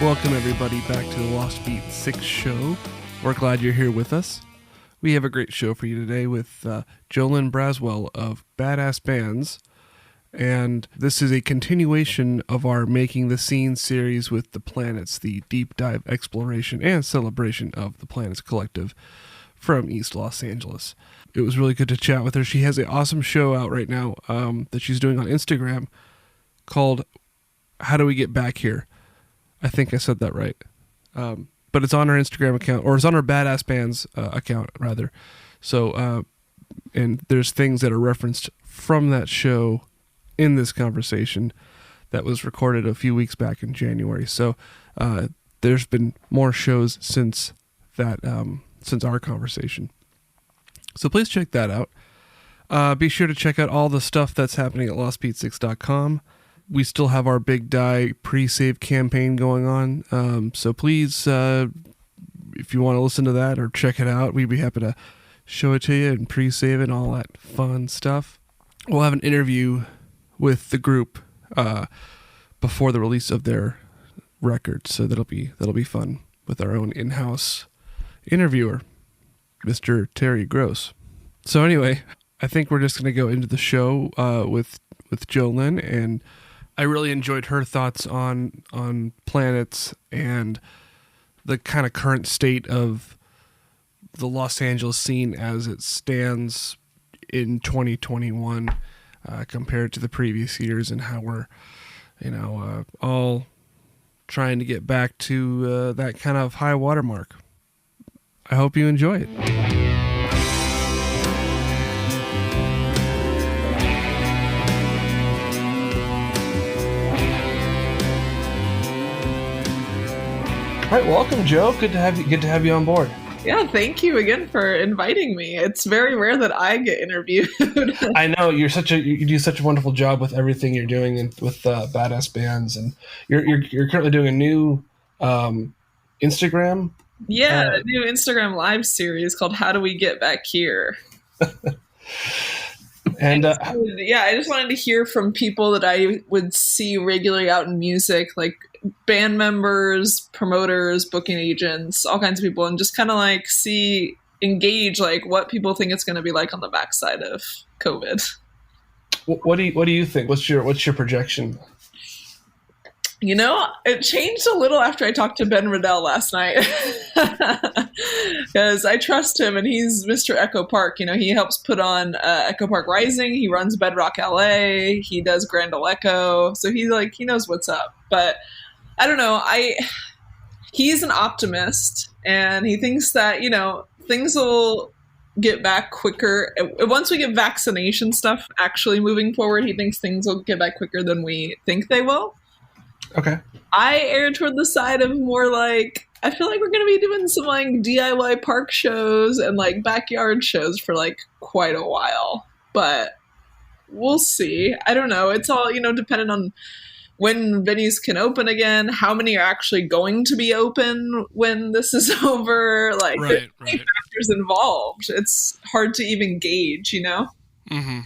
Welcome everybody back to the Lost Beat 6 show. We're glad you're here with us. We have a great show for you today with Jolynn Braswell of Badass Bands. And this is a continuation of our Making the Scene series with the PLaNETS, the deep dive exploration and celebration of the PLaNETS Collective from East Los Angeles. It was really good to chat with her. She has an awesome show out right now that she's doing on Instagram called How Do We Get Back Here? I think I said that right. But it's on her Instagram account, or it's on her Badass Bands account, rather. So, and there's things that are referenced from that show in this conversation that was recorded a few weeks back in January. So, there's been more shows since that, since our conversation. So please check that out. Be sure to check out all the stuff that's happening at lostbeat6.com. We still have our Big Die pre-save campaign going on. So please, if you want to listen to that or check it out, we'd be happy to show it to you and pre-save it and all that fun stuff. We'll have an interview with the group before the release of their record. So that'll be fun with our own in-house interviewer, Mr. Terry Gross. So anyway, I think we're just going to go into the show with Jolynn, and I really enjoyed her thoughts on PLaNETS and the kind of current state of the Los Angeles scene as it stands in 2021 compared to the previous years, and how we're, all trying to get back to that kind of high watermark. I hope you enjoy it. All right, welcome, Joe. Good to have you on board. Yeah, thank you again for inviting me. It's very rare that I get interviewed. I know you do such a wonderful job with everything you're doing with Badass Bands, and you're currently doing a new Instagram. Yeah, a new Instagram live series called How Do We Get Back Here? And I just wanted to hear from people that I would see regularly out in music, like band members, promoters, booking agents, all kinds of people, and just kind of like engage like what people think it's going to be like on the backside of COVID. What do you think? What's your projection? It changed a little after I talked to Ben Riddell last night, because I trust him, and he's Mr. Echo Park. He helps put on Echo Park Rising. He runs Bedrock LA. He does Grand Ole Echo. So he knows what's up. But I don't know. He's an optimist, and he thinks that, things will get back quicker. Once we get vaccination stuff actually moving forward, he thinks things will get back quicker than we think they will. Okay. I err toward the side of more like, I feel like we're going to be doing some like DIY park shows and like backyard shows for like quite a while, but we'll see. I don't know. It's all, dependent on when venues can open again, how many are actually going to be open when this is over. Like, right. factors involved. It's hard to even gauge, Mm-hmm.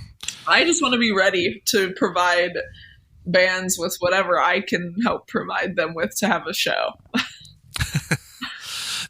I just want to be ready to provide bands with whatever I can help provide them with to have a show.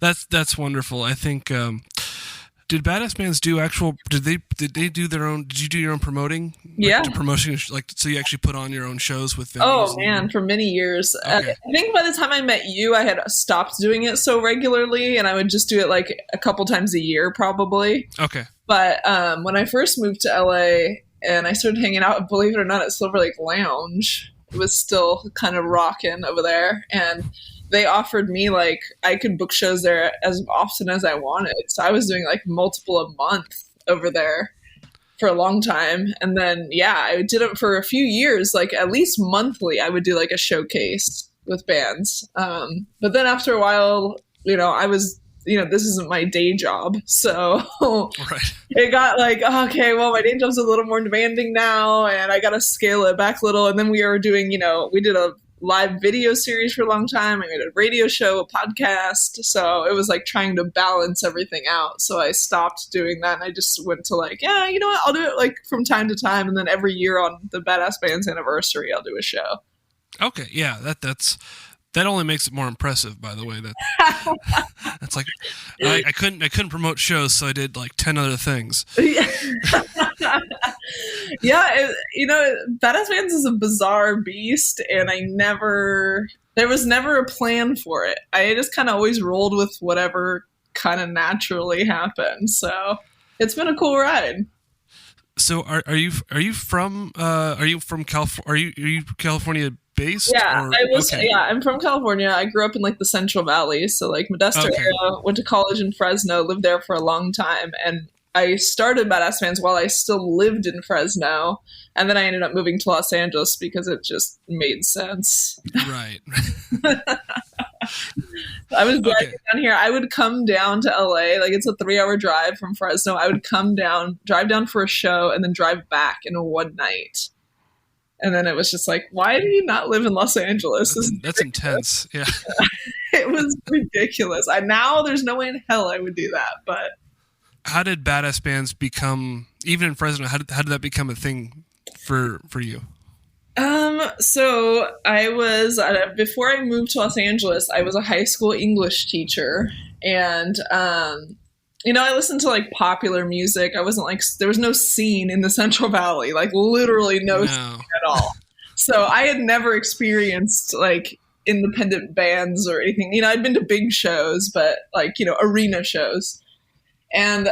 That's wonderful. I think did Badass Bands do did they do their own, did you do your own promoting? Yeah. Promotion, so you actually put on your own shows with venues? Oh man, for many years. Okay. I think by the time I met you, I had stopped doing it so regularly, and I would just do it like a couple times a year probably. Okay. But when I first moved to LA and I started hanging out, believe it or not, at Silver Lake Lounge, it was still kind of rocking over there, and they offered me like I could book shows there as often as I wanted. So I was doing like multiple a month over there for a long time. And then, I did it for a few years, like at least monthly, I would do like a showcase with bands. But then after a while, I was, this isn't my day job. So right. It got like, okay, well, my day job's a little more demanding now, and I got to scale it back a little. And then we were doing, we did a live video series for a long time. I made a radio show, a podcast. So it was like trying to balance everything out. So I stopped doing that, and I just went to like, you know what? I'll do it like from time to time. And then every year on the Badass Band's anniversary, I'll do a show. Okay. Yeah. That's That only makes it more impressive, by the way. That's like I couldn't promote shows, so I did like 10 other things. Yeah, Badass Bands is a bizarre beast, and there was never a plan for it. I just kind of always rolled with whatever kind of naturally happened. So it's been a cool ride. So are you from California? Are you California based? Yeah, or? I was. Okay. Yeah, I'm from California. I grew up in like the Central Valley, so like Modesto Okay. area. Went to college in Fresno, lived there for a long time, and I started Badass Bands while I still lived in Fresno, and then I ended up moving to Los Angeles because it just made sense. Right. I was driving down here. I would come down to LA, like it's a 3-hour drive from Fresno. I would come down, drive down for a show, and then drive back in one night. And then it was just like, why do you not live in Los Angeles? That's intense. Yeah. It was ridiculous. Now there's no way in hell I would do that. But how did Badass Bands become, even in Fresno, how did that become a thing for you? So I was, before I moved to Los Angeles, I was a high school English teacher. And, I listened to like popular music. I wasn't like, there was no scene in the Central Valley, like literally no scene at all. So I had never experienced like independent bands or anything. I'd been to big shows, but like, arena shows. And,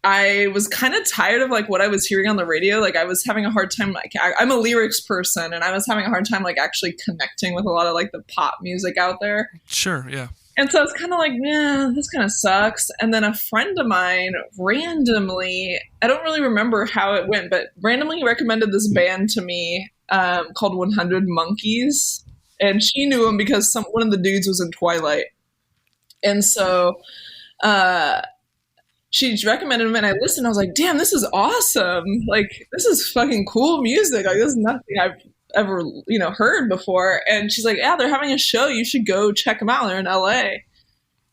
I was kind of tired of like what I was hearing on the radio. Like I was having a hard time, like I'm a lyrics person, and I was having a hard time like actually connecting with a lot of like the pop music out there. Sure. Yeah. And so I was kind of like, yeah, this kind of sucks. And then a friend of mine randomly, I don't really remember how it went, but randomly recommended this band to me called 100 Monkeys. And she knew him because one of the dudes was in Twilight. And so she recommended him, and I listened. I was like, damn, this is awesome. Like, this is fucking cool music. Like, this is nothing I've ever, heard before. And she's like, yeah, they're having a show. You should go check them out. They're in LA. I'm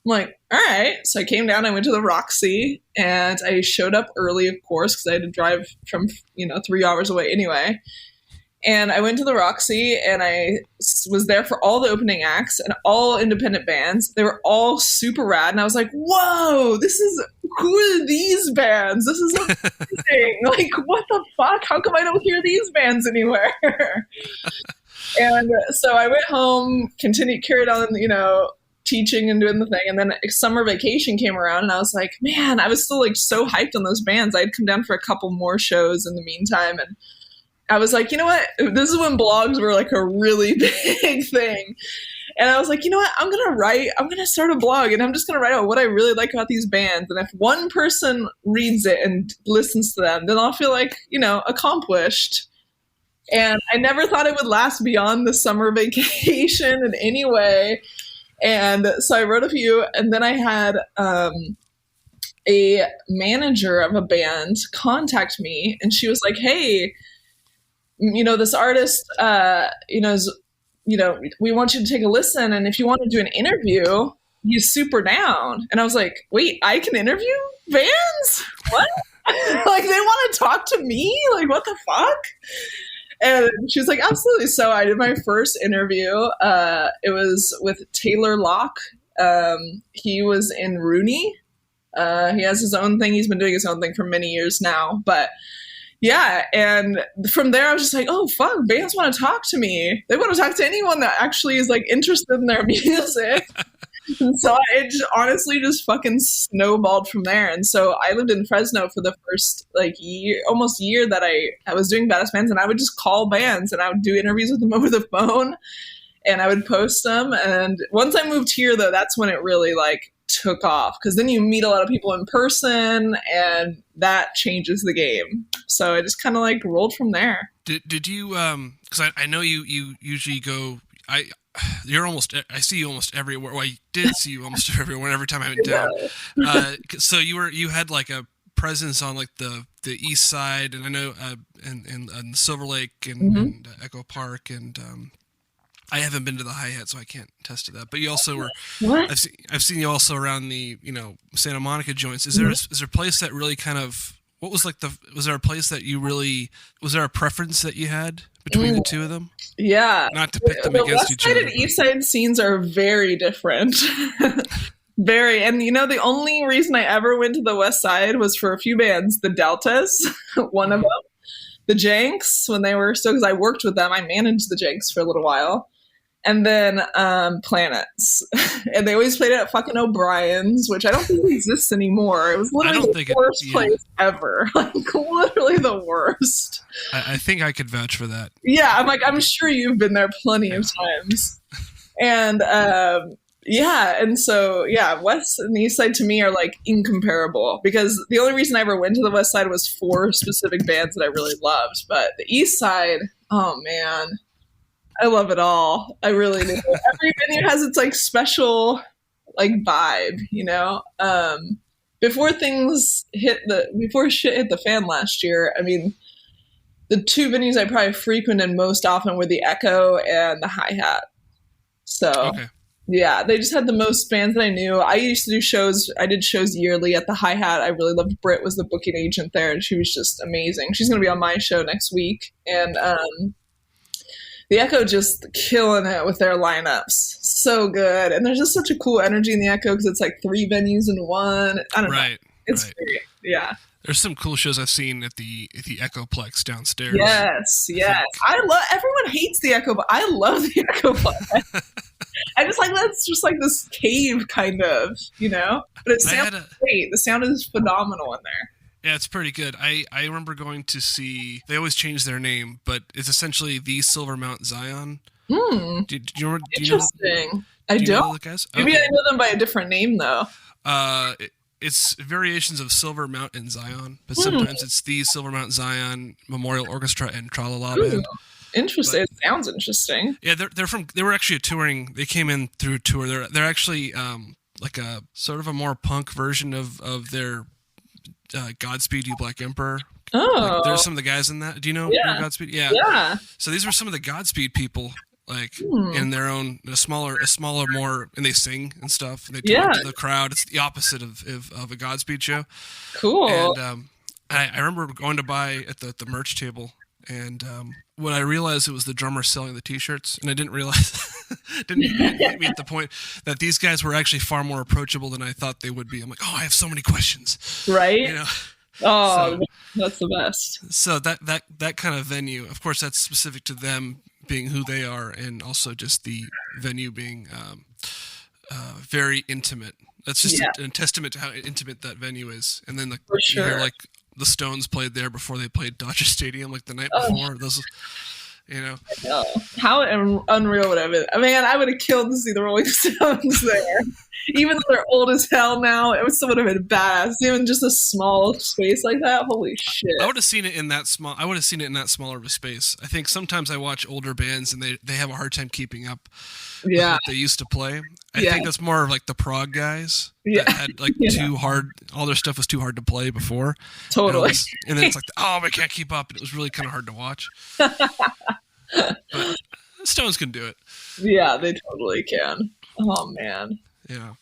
like, all right. So I came down, I went to the Roxy, and I showed up early, of course, because I had to drive from, 3 hours away anyway. And I went to the Roxy, and I was there for all the opening acts and all independent bands. They were all super rad. And I was like, whoa, who are these bands? This is amazing. Like, what the fuck? How come I don't hear these bands anywhere? And so I went home, carried on, teaching and doing the thing. And then summer vacation came around, and I was like, man, I was still like so hyped on those bands. I'd come down for a couple more shows in the meantime. And I was like, you know what? This is when blogs were like a really big thing. And I was like, you know what? I'm going to start a blog, and I'm just going to write out what I really like about these bands. And if one person reads it and listens to them, then I'll feel like, accomplished. And I never thought it would last beyond the summer vacation in any way. And so I wrote a few, and then I had a manager of a band contact me, and she was like, hey, this artist, we want you to take a listen. And if you want to do an interview, he's super down. And I was like, wait, I can interview bands? What? Like, they want to talk to me? Like, what the fuck? And she was like, absolutely. So I did my first interview. It was with Taylor Locke. He was in Rooney. He has his own thing. He's been doing his own thing for many years now. But yeah, and from there I was just like, oh fuck, bands want to talk to me. They want to talk to anyone that actually is like interested in their music. And so it honestly just fucking snowballed from there. And so I lived in Fresno for the first almost year that I was doing Badass Bands, and I would just call bands and I would do interviews with them over the phone, and I would post them. And once I moved here though, that's when it really like took off, because then you meet a lot of people in person, and that changes the game. So I just kind of like rolled from there. Did you because I know you usually go, I see you almost everywhere. Well, I did see you almost everywhere every time I went down. So you had like a presence on like the east side, and I know and Silver Lake and Echo Park, and I haven't been to the Hi-Hat, so I can't attest to that. But you also were. What? I've seen you also around the Santa Monica joints. Is there a place that really kind of what was like was there a place that you really, was there a preference that you had between the two of them? Yeah. Not to pit them against each other. The West Side and East Side scenes are very different. Very. And the only reason I ever went to the West Side was for a few bands, the Deltas, one of them, the Janks, when they were still, because I worked with them, I managed the Janks for a little while. And then PLaNETS. And they always played it at fucking O'Brien's, which I don't think exists anymore. It was literally the worst place ever. Like, literally the worst. I think I could vouch for that. Yeah, I'm sure you've been there plenty of times. And and so, West and East Side to me are like incomparable, because the only reason I ever went to the West Side was for specific bands that I really loved. But the East Side, oh man, I love it all. I really do. Every venue has its like special like vibe, Before shit hit the fan last year, I mean, the two venues I probably frequented most often were the Echo and the Hi-Hat. So, okay. Yeah, they just had the most bands that I knew. I used to do shows. I did shows yearly at the Hi-Hat. I really loved Britt, was the booking agent there, and she was just amazing. She's going to be on my show next week. And the Echo just killing it with their lineups. So good. And there's just such a cool energy in the Echo because it's like 3 venues in one. I don't know. It's great. Yeah. There's some cool shows I've seen at the Echoplex downstairs. Yes. Everyone hates the Echo, but I love the Echoplex. I just like that's just like this cave kind of, But it sounds great. The sound is phenomenal in there. Yeah, it's pretty good. I remember going to see, they always change their name, but it's essentially the Silver Mount Zion. Do you remember? Interesting. I don't. Know the guys? Maybe I know them by a different name, though. It's variations of Silver Mountain Zion, but sometimes it's the Silver Mount Zion Memorial Orchestra and Tra-La-La Band. Interesting. It sounds interesting. Yeah, they were actually touring. They came in through a tour. They're actually like a sort of a more punk version of their Godspeed You Black Emperor. Oh. Like, there's some of the guys in that. Do you know Godspeed? Yeah. Yeah. So these were some of the Godspeed people, like in their own a smaller more, and they sing and stuff. And they talk to the crowd. It's the opposite of a Godspeed show. Cool. And I remember going to buy at the merch table, and when I realized it was the drummer selling the T-shirts, and I didn't realize, didn't hit me at the point that these guys were actually far more approachable than I thought they would be. I'm like, oh, I have so many questions, right? Oh, so, that's the best. So that kind of venue, of course, that's specific to them being who they are, and also just the venue being very intimate. That's just a testament to how intimate that venue is. And then you hear like the Stones played there before they played Dodger Stadium like the night before. Those, I know. How unreal would it have been? I mean, I would have killed to see the Rolling Stones there. Even though they're old as hell now, it would have been badass. Even just a small space like that, holy shit! I would have seen it in that small. I would have seen it in that smaller of a space. I think sometimes I watch older bands and they have a hard time keeping up with what they used to play. I think that's more of like the prog guys that had like too hard. All their stuff was too hard to play before. Totally. And then it's like, oh, we can't keep up. And it was really kind of hard to watch. But Stones can do it. Yeah, they totally can. Oh man. Yeah.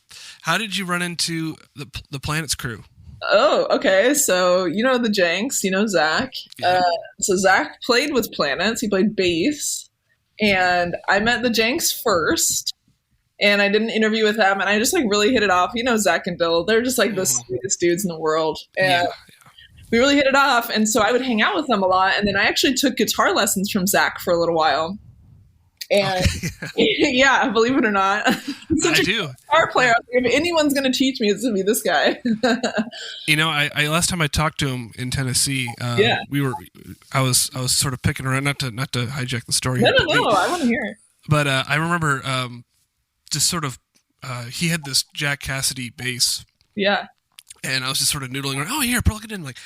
How did you run into the PLaNETS crew? Oh, okay. So, the Janks, Zach. Yeah. So Zach played with PLaNETS. He played bass. And I met the Janks first. And I did an interview with them. And I just really hit it off. Zach and Bill, they're just the sweetest dudes in the world. And we really hit it off. And so I would hang out with them a lot. And then I actually took guitar lessons from Zach for a little while. And yeah, believe it or not, such a guitar player. If anyone's going to teach me, it's going to be this guy. I last time I talked to him in Tennessee, I was sort of picking around, not to hijack the story. No, I want to hear it. But I remember just sort of he had this Jack Cassidy bass. Yeah. And I was just sort of noodling around. Oh, here, plug it in. Like,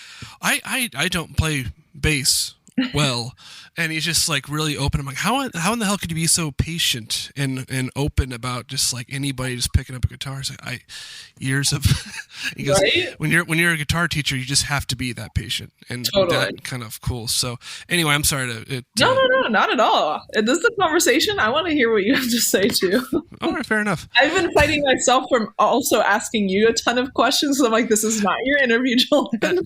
I don't play bass well, and he's just really open. I'm like, how in the hell could you be so patient and open about just anybody just picking up a guitar? It's years of he goes, when you're a guitar teacher, you just have to be that patient and that kind of cool. So anyway, I'm sorry to no, not at all. This is a conversation. I want to hear what you have to say too. All right, fair enough. I've been fighting myself from also asking you a ton of questions. So I'm like, this is not your interview, Jolynn.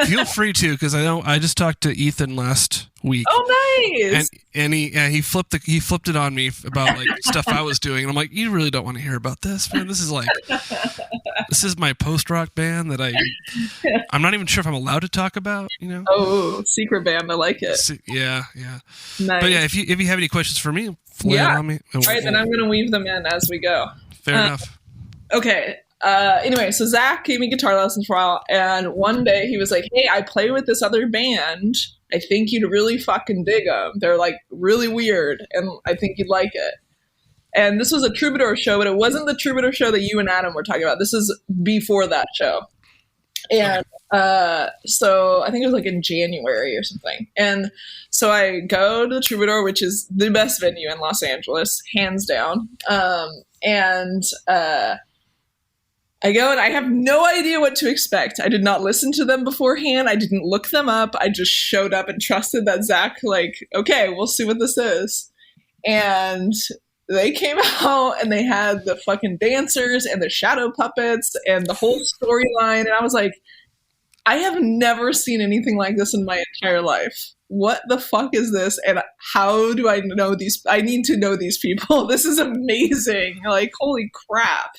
Feel free to, because I just talked to Ethan last week. Oh, nice. And he flipped it on me about like stuff I was doing, and I'm like, you really don't want to hear about this, man. This is my post-rock band that I'm not even sure if I'm allowed to talk about, you know. Oh, secret band. I like it. Yeah. Nice. But yeah, if you have any questions for me, fly it on me. All right, then I'm going to weave them in as we go. Fair enough. Okay. Anyway, so Zach gave me guitar lessons for a while, and one day he was like, hey, I play with this other band. I think you'd really fucking dig them. They're like really weird, and I think you'd like it. And this was a Troubadour show, but it wasn't the Troubadour show that you and Adam were talking about. This is before that show. And so I think it was like in January or something. And so I go to the Troubadour, which is the best venue in Los Angeles, hands down. I go and I have no idea what to expect. I did not listen to them beforehand. I didn't look them up. I just showed up and trusted that Zach, like, okay, we'll see what this is. And they came out and they had the fucking dancers and the shadow puppets and the whole storyline. And I was like, I have never seen anything like this in my entire life. What the fuck is this? And how do I know these? I need to know these people. This is amazing. Like, holy crap.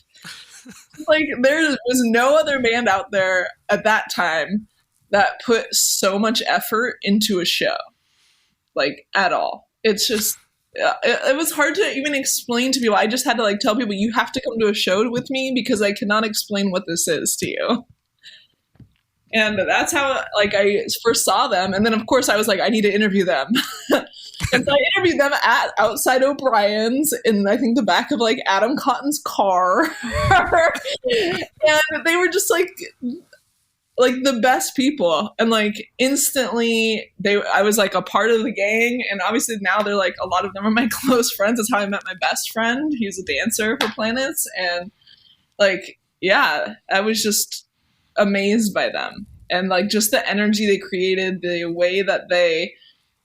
Like, there was no other band out there at that time that put so much effort into a show, like, at all. It's just, it was hard to even explain to people. I just had to, like, tell people, you have to come to a show with me because I cannot explain what this is to you. And that's how, like, I first saw them. And then, of course, I was like, I need to interview them. And so I interviewed them at outside O'Brien's in, I think, the back of, like, Adam Cotton's car. And they were just, like the best people. And, like, instantly, I was, like, a part of the gang. And obviously now they're, like, a lot of them are my close friends. That's how I met my best friend. He was a dancer for PLaNETS. And, like, yeah, I was just amazed by them, and like just the energy they created, the way that they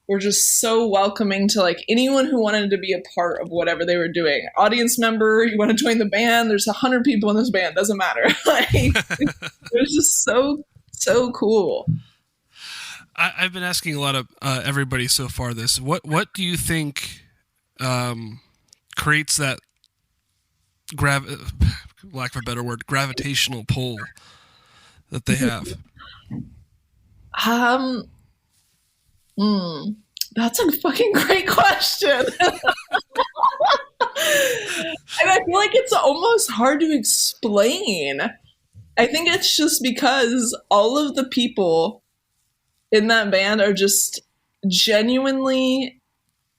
were just so welcoming to like anyone who wanted to be a part of whatever they were doing. Audience member, you want to join the band, there's 100 people in this band, doesn't matter. Like, it was just so cool. I've been asking a lot of everybody so far this. What do you think creates that lack of a better word, gravitational pull that they have? That's a fucking great question. And I feel like it's almost hard to explain. I think it's just because all of the people in that band are just genuinely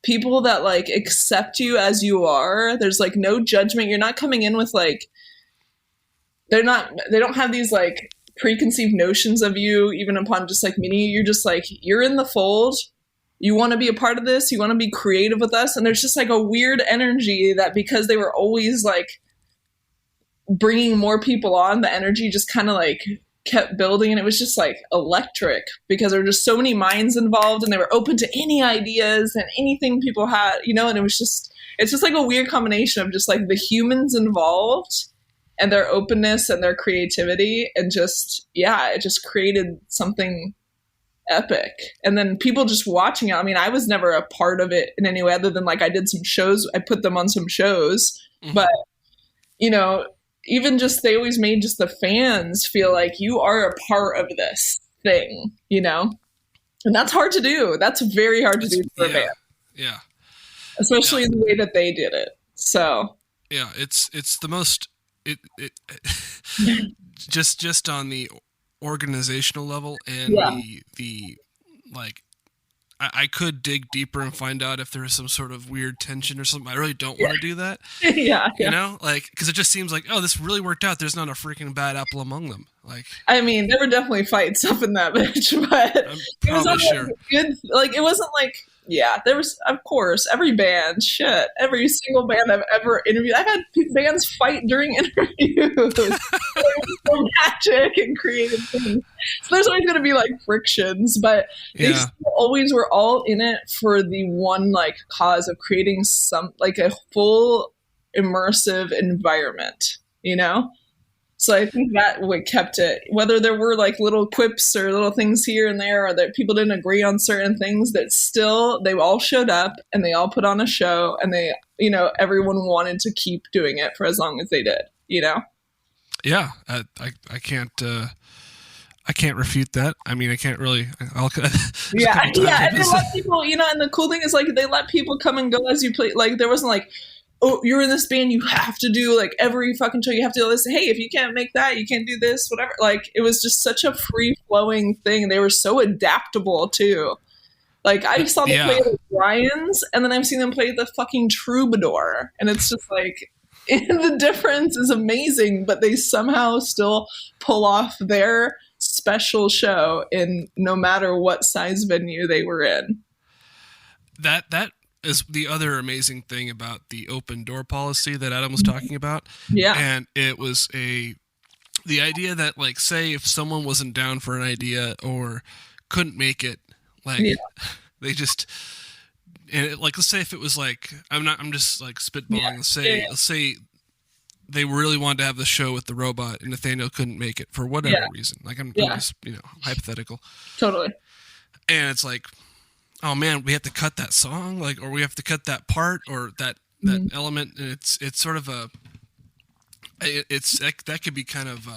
people that like accept you as you are. There's like no judgment. You're not coming in with like, they don't have these like preconceived notions of you even upon just like meeting you. You're just like, you're in the fold, you want to be a part of this, you want to be creative with us. And there's just like a weird energy that, because they were always like bringing more people on, the energy just kind of like kept building, and it was just like electric because there were just so many minds involved and they were open to any ideas and anything people had, you know. And it's just like a weird combination of just like the humans involved and their openness and their creativity, and just, yeah, it just created something epic. And then people just watching it. I mean, I was never a part of it in any way other than like I did some shows. I put them on some shows, but you know, even just, they always made just the fans feel like you are a part of this thing, you know? And that's hard to do. That's very hard to do for a band. Yeah. Especially in the way that they did it. So. Yeah, it's the most, just on the organizational level and the like, I could dig deeper and find out if there is some sort of weird tension or something. I really don't want to do that. You know, like, because it just seems like, oh, this really worked out. There's not a freaking bad apple among them. Like, I mean, there were definitely fights up in that bitch, but I'm probably sure. Good. Like, it wasn't like, yeah, there was, of course, every band, every single band I've ever interviewed. I've had bands fight during interviews. So magic and creative things. So there's always going to be like frictions, but they still always were all in it for the one like cause of creating some like a full immersive environment, you know? So I think that what kept it, whether there were like little quips or little things here and there, or that people didn't agree on certain things, that still they all showed up and they all put on a show, and they, everyone wanted to keep doing it for as long as they did, Yeah, I can't refute that. I mean, I can't really. Yeah, and they let people, and the cool thing is like they let people come and go as you play. Like there wasn't like, oh, you're in this band, you have to do like every fucking show, you have to do this. Hey, if you can't make that, you can't do this, whatever. Like it was just such a free flowing thing. They were so adaptable too. Like I saw them play the Brian's, and then I've seen them play the fucking Troubadour, and it's just like the difference is amazing. But they somehow still pull off their special show in no matter what size venue they were in. That is the other amazing thing about the open door policy that Adam was talking about. Yeah. And it was the idea that, like, say if someone wasn't down for an idea or couldn't make it, like they just, and like, let's say if it was like, I'm just like spitballing. Let's say they really wanted to have the show with the robot and Nathaniel couldn't make it for whatever reason. Like I'm just, hypothetical. Totally. And it's like, oh man, we have to cut that song, like, or we have to cut that part or that element. And it's sort of that could be kind of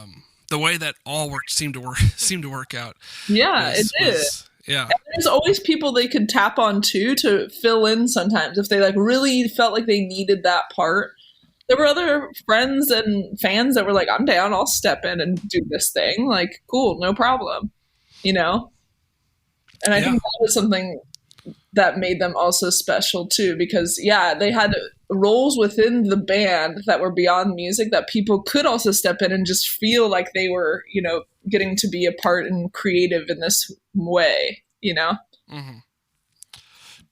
the way that all seemed to work out. Yeah, it did. Yeah. And there's always people they could tap on too to fill in sometimes if they like really felt like they needed that part. There were other friends and fans that were like, I'm down, I'll step in and do this thing. Like, cool, no problem. And I think that was something that made them also special too, because they had roles within the band that were beyond music that people could also step in and just feel like they were, getting to be a part and creative in this way, Mm-hmm.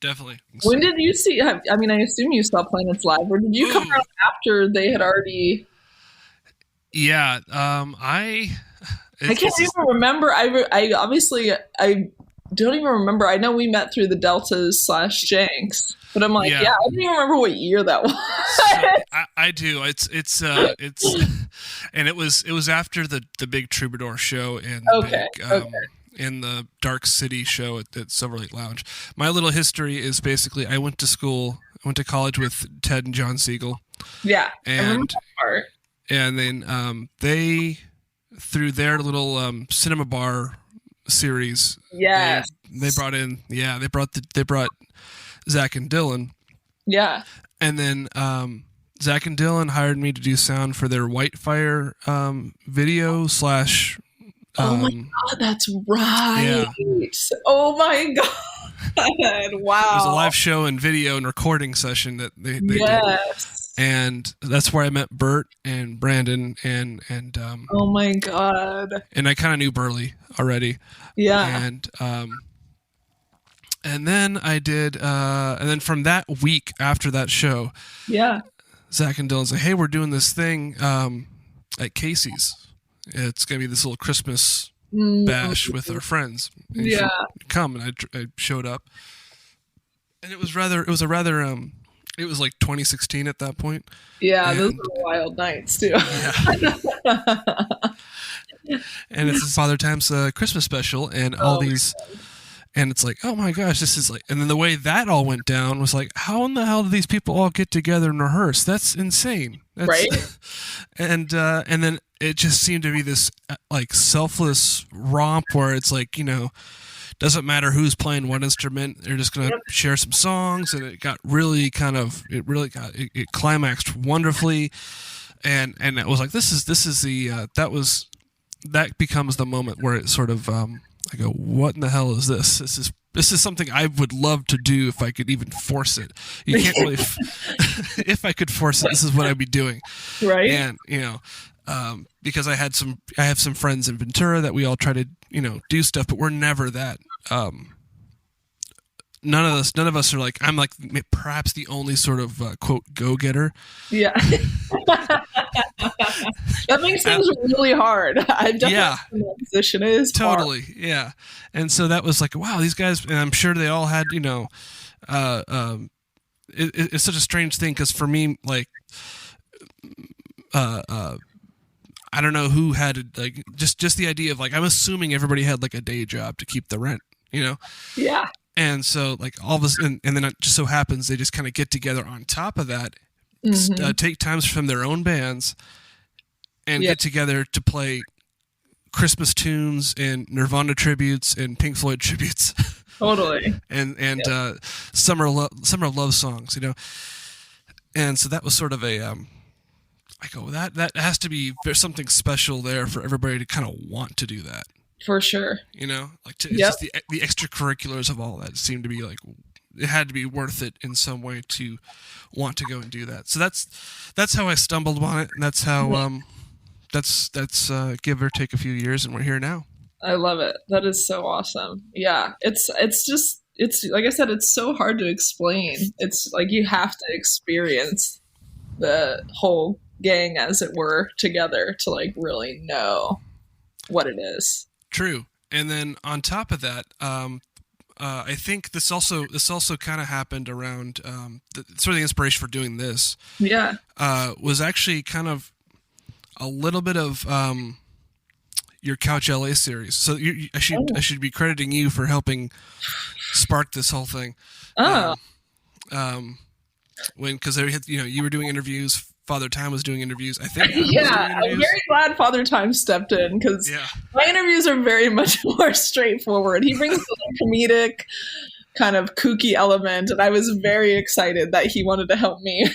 Definitely. When did you see, I assume you saw PLaNETS live, or did you come around after they had already? Yeah. I can't even remember. I obviously, I don't even remember. I know we met through the Deltas / Jenks, but I'm like, I don't even remember what year that was. So, I do. It's and it was after the big Troubadour show and in the Dark City show at Silver Lake Lounge. My little history is basically I went to college with Ted and John Siegel. Yeah, and I remember that part. And then they through their little cinema bar series. Yes. They brought Zach and Dylan. Yeah. And then Zach and Dylan hired me to do sound for their Whitefire video / oh my God, that's right. Yeah. Oh my God. Wow. It was a live show and video and recording session that they did. And that's where I met Bert and Brandon and oh my God. And I kind of knew Burley already. Yeah. And then I did and then from that week after that show, Zach and Dylan said, "Hey, we're doing this thing at Casey's. It's gonna be this little Christmas bash with our friends. And you should come." And I showed up, and it was like 2016 at that point. Yeah, and those were wild nights too. And it's Father Time's Christmas special, and all these. And it's like, oh my gosh, this is like, and then the way that all went down was like, how in the hell do these people all get together and rehearse? That's insane. Right. And then it just seemed to be this like selfless romp where it's like, doesn't matter who's playing what instrument. They're just going to share some songs. And it got really it climaxed wonderfully. And it was like, that becomes the moment where it sort of, I go, what in the hell is this? This is something I would love to do if I could even force it. You can't really. If I could force it, this is what I'd be doing. Right. And because I have some friends in Ventura that we all try to do stuff, but we're never that. None of us are like, I'm like perhaps the only sort of quote go-getter. Yeah. That makes things really hard. I've definitely been in that position. It is totally hard. Yeah. And so that was like, wow, these guys, and I'm sure they all had, it's such a strange thing because for me, like, I don't know who had like just the idea of like, I'm assuming everybody had like a day job to keep the rent, you know? Yeah. And so like all this, and then it just so happens they just kind of get together on top of that, take times from their own bands and get together to play Christmas tunes and Nirvana tributes and Pink Floyd tributes. Totally. and summer love songs, you know? And so that was sort of a, I go, that has to be, there's something special there for everybody to kind of want to do that. For sure. You know, like it's just the extracurriculars of all that seemed to be like, it had to be worth it in some way to want to go and do that. So that's how I stumbled on it. And that's how, that's give or take a few years, and we're here now. I love it. That is so awesome. Yeah. It's like I said, it's so hard to explain. It's like you have to experience the whole gang, as it were, together to like really know what it is. True. And then on top of that, I think this also kind of happened around sort of the inspiration for doing this. Yeah. Was actually kind of a little bit of your Couch LA series. So I should be crediting you for helping spark this whole thing. Oh. Because you were doing interviews. Father Time was doing interviews, I think. I'm very glad Father Time stepped in, because my interviews are very much more straightforward. He brings the comedic kind of kooky element, and I was very excited that he wanted to help me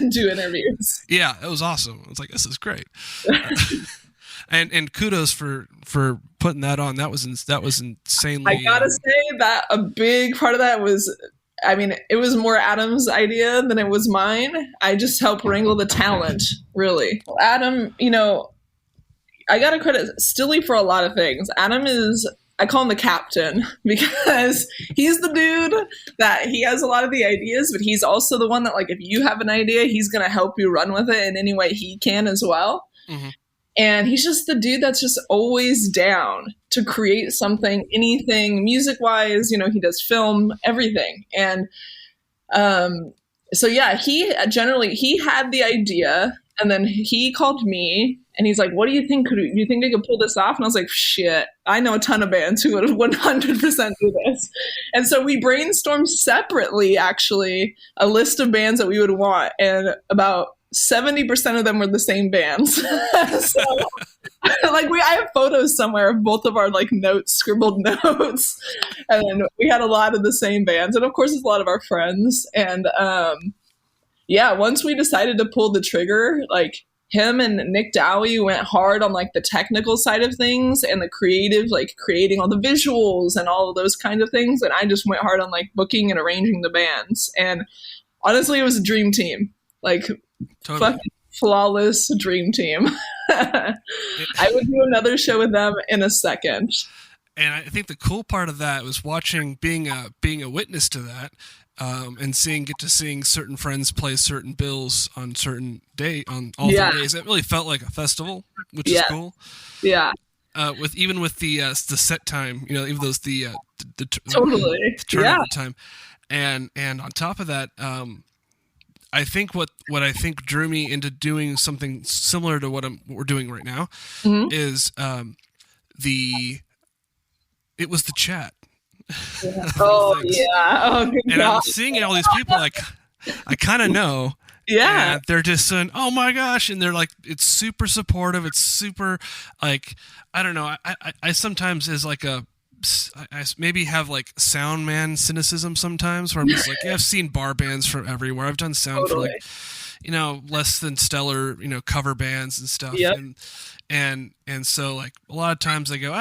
do interviews. Yeah, it was awesome. I was like, this is great. And kudos for putting that on. That was insanely. I gotta say that a big part of that was, I mean, it was more Adam's idea than it was mine. I just helped wrangle the talent, really. Adam, I got to credit Stilly for a lot of things. Adam I call him the captain, because he's the dude that he has a lot of the ideas, but he's also the one that, like, if you have an idea, he's going to help you run with it in any way he can as well. Mm-hmm. And he's just the dude that's just always down to create something, anything music-wise. He does film, everything. And so, yeah, he had the idea, and then he called me, and he's like, what do you think? Do you think they could pull this off? And I was like, shit, I know a ton of bands who would 100% do this. And so we brainstormed separately, actually, a list of bands that we would want. And about 70% of them were the same bands. So, like, I have photos somewhere of both of our like scribbled notes, and we had a lot of the same bands, and of course, it's a lot of our friends. And once we decided to pull the trigger, like him and Nick Dowie went hard on like the technical side of things and the creative, like creating all the visuals and all of those kinds of things, and I just went hard on like booking and arranging the bands. And honestly, it was a dream team. Like, totally. Fucking flawless dream team. I would do another show with them in a second. And I think the cool part of that was being a witness to that, and get to seeing certain friends play certain bills on certain on all 3 days. It really felt like a festival, which is cool. Yeah. With the set time, even those the totally tournament time, and on top of that, I think what I think drew me into doing something similar to what we're doing right now is it was the chat. Yeah. Oh yeah! Oh, good and God. I'm seeing all these people like I kind of know. Yeah, and they're just saying, "Oh my gosh!" and they're like, "It's super supportive. It's super like I don't know." I sometimes is like I maybe have like sound man cynicism sometimes, where I'm just like, yeah, I've seen bar bands from everywhere. I've done sound for like, less than stellar, cover bands and stuff. Yep. And so like a lot of times I go,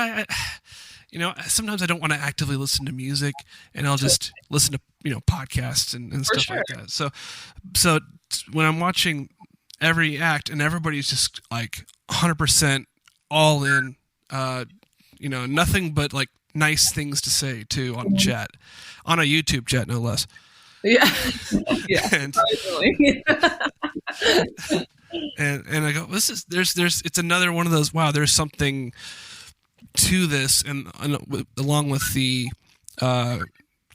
sometimes I don't want to actively listen to music, and I'll just listen to, podcasts and stuff like that. So when I'm watching every act and everybody's just like 100% all in, nothing but like nice things to say too on chat, on a YouTube chat, no less. Yeah. and I go, there's it's another one of those, wow, there's something to this, and along with the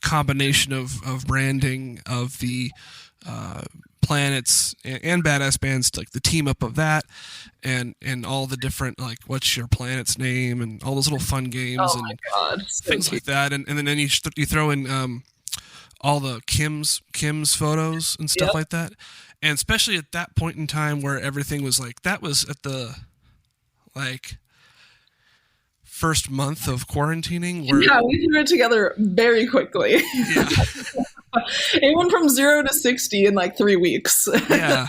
combination of branding of the PLaNETS and Badass Bands, like the team up of that, and all the different, like, what's your planet's name, and all those little fun games Oh my and God. So things cute. like that, and then you throw in all the Kim's photos and stuff Yep. like that, and especially at that point in time where everything was like, that was at the like first month of quarantining where Yeah, we threw it together very quickly. yeah It went from 0 to 60 in like 3 weeks. yeah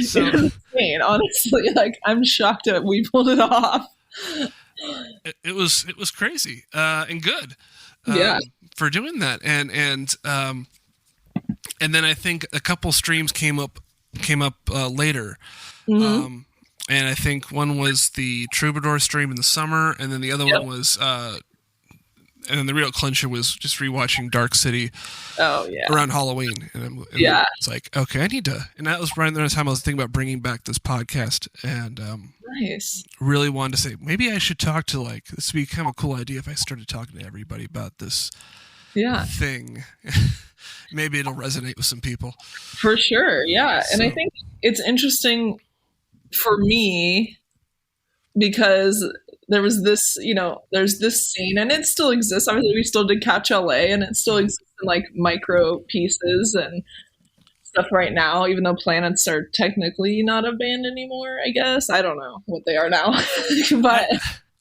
so It was insane, honestly. Like, I'm shocked that we pulled it off. it was crazy and good Yeah. for doing that, and then I think a couple streams came up later. And I think one was the Troubadour stream in the summer, and then the other one was and then the real clincher was just rewatching Dark City around Halloween. And it's like, okay, I need to. And that was right around the time I was thinking about bringing back this podcast, and Nice. really wanted to say, maybe I should talk to, like, this would be kind of a cool idea if I started talking to everybody about this thing. Maybe it'll resonate with some people. For sure, yeah. And I think it's interesting for me because there was this, there's this scene, and it still exists. Obviously, we still did Catch LA, and it still exists in like micro pieces and stuff right now, even though PLaNETS are technically not a band anymore, I guess. I don't know what they are now. But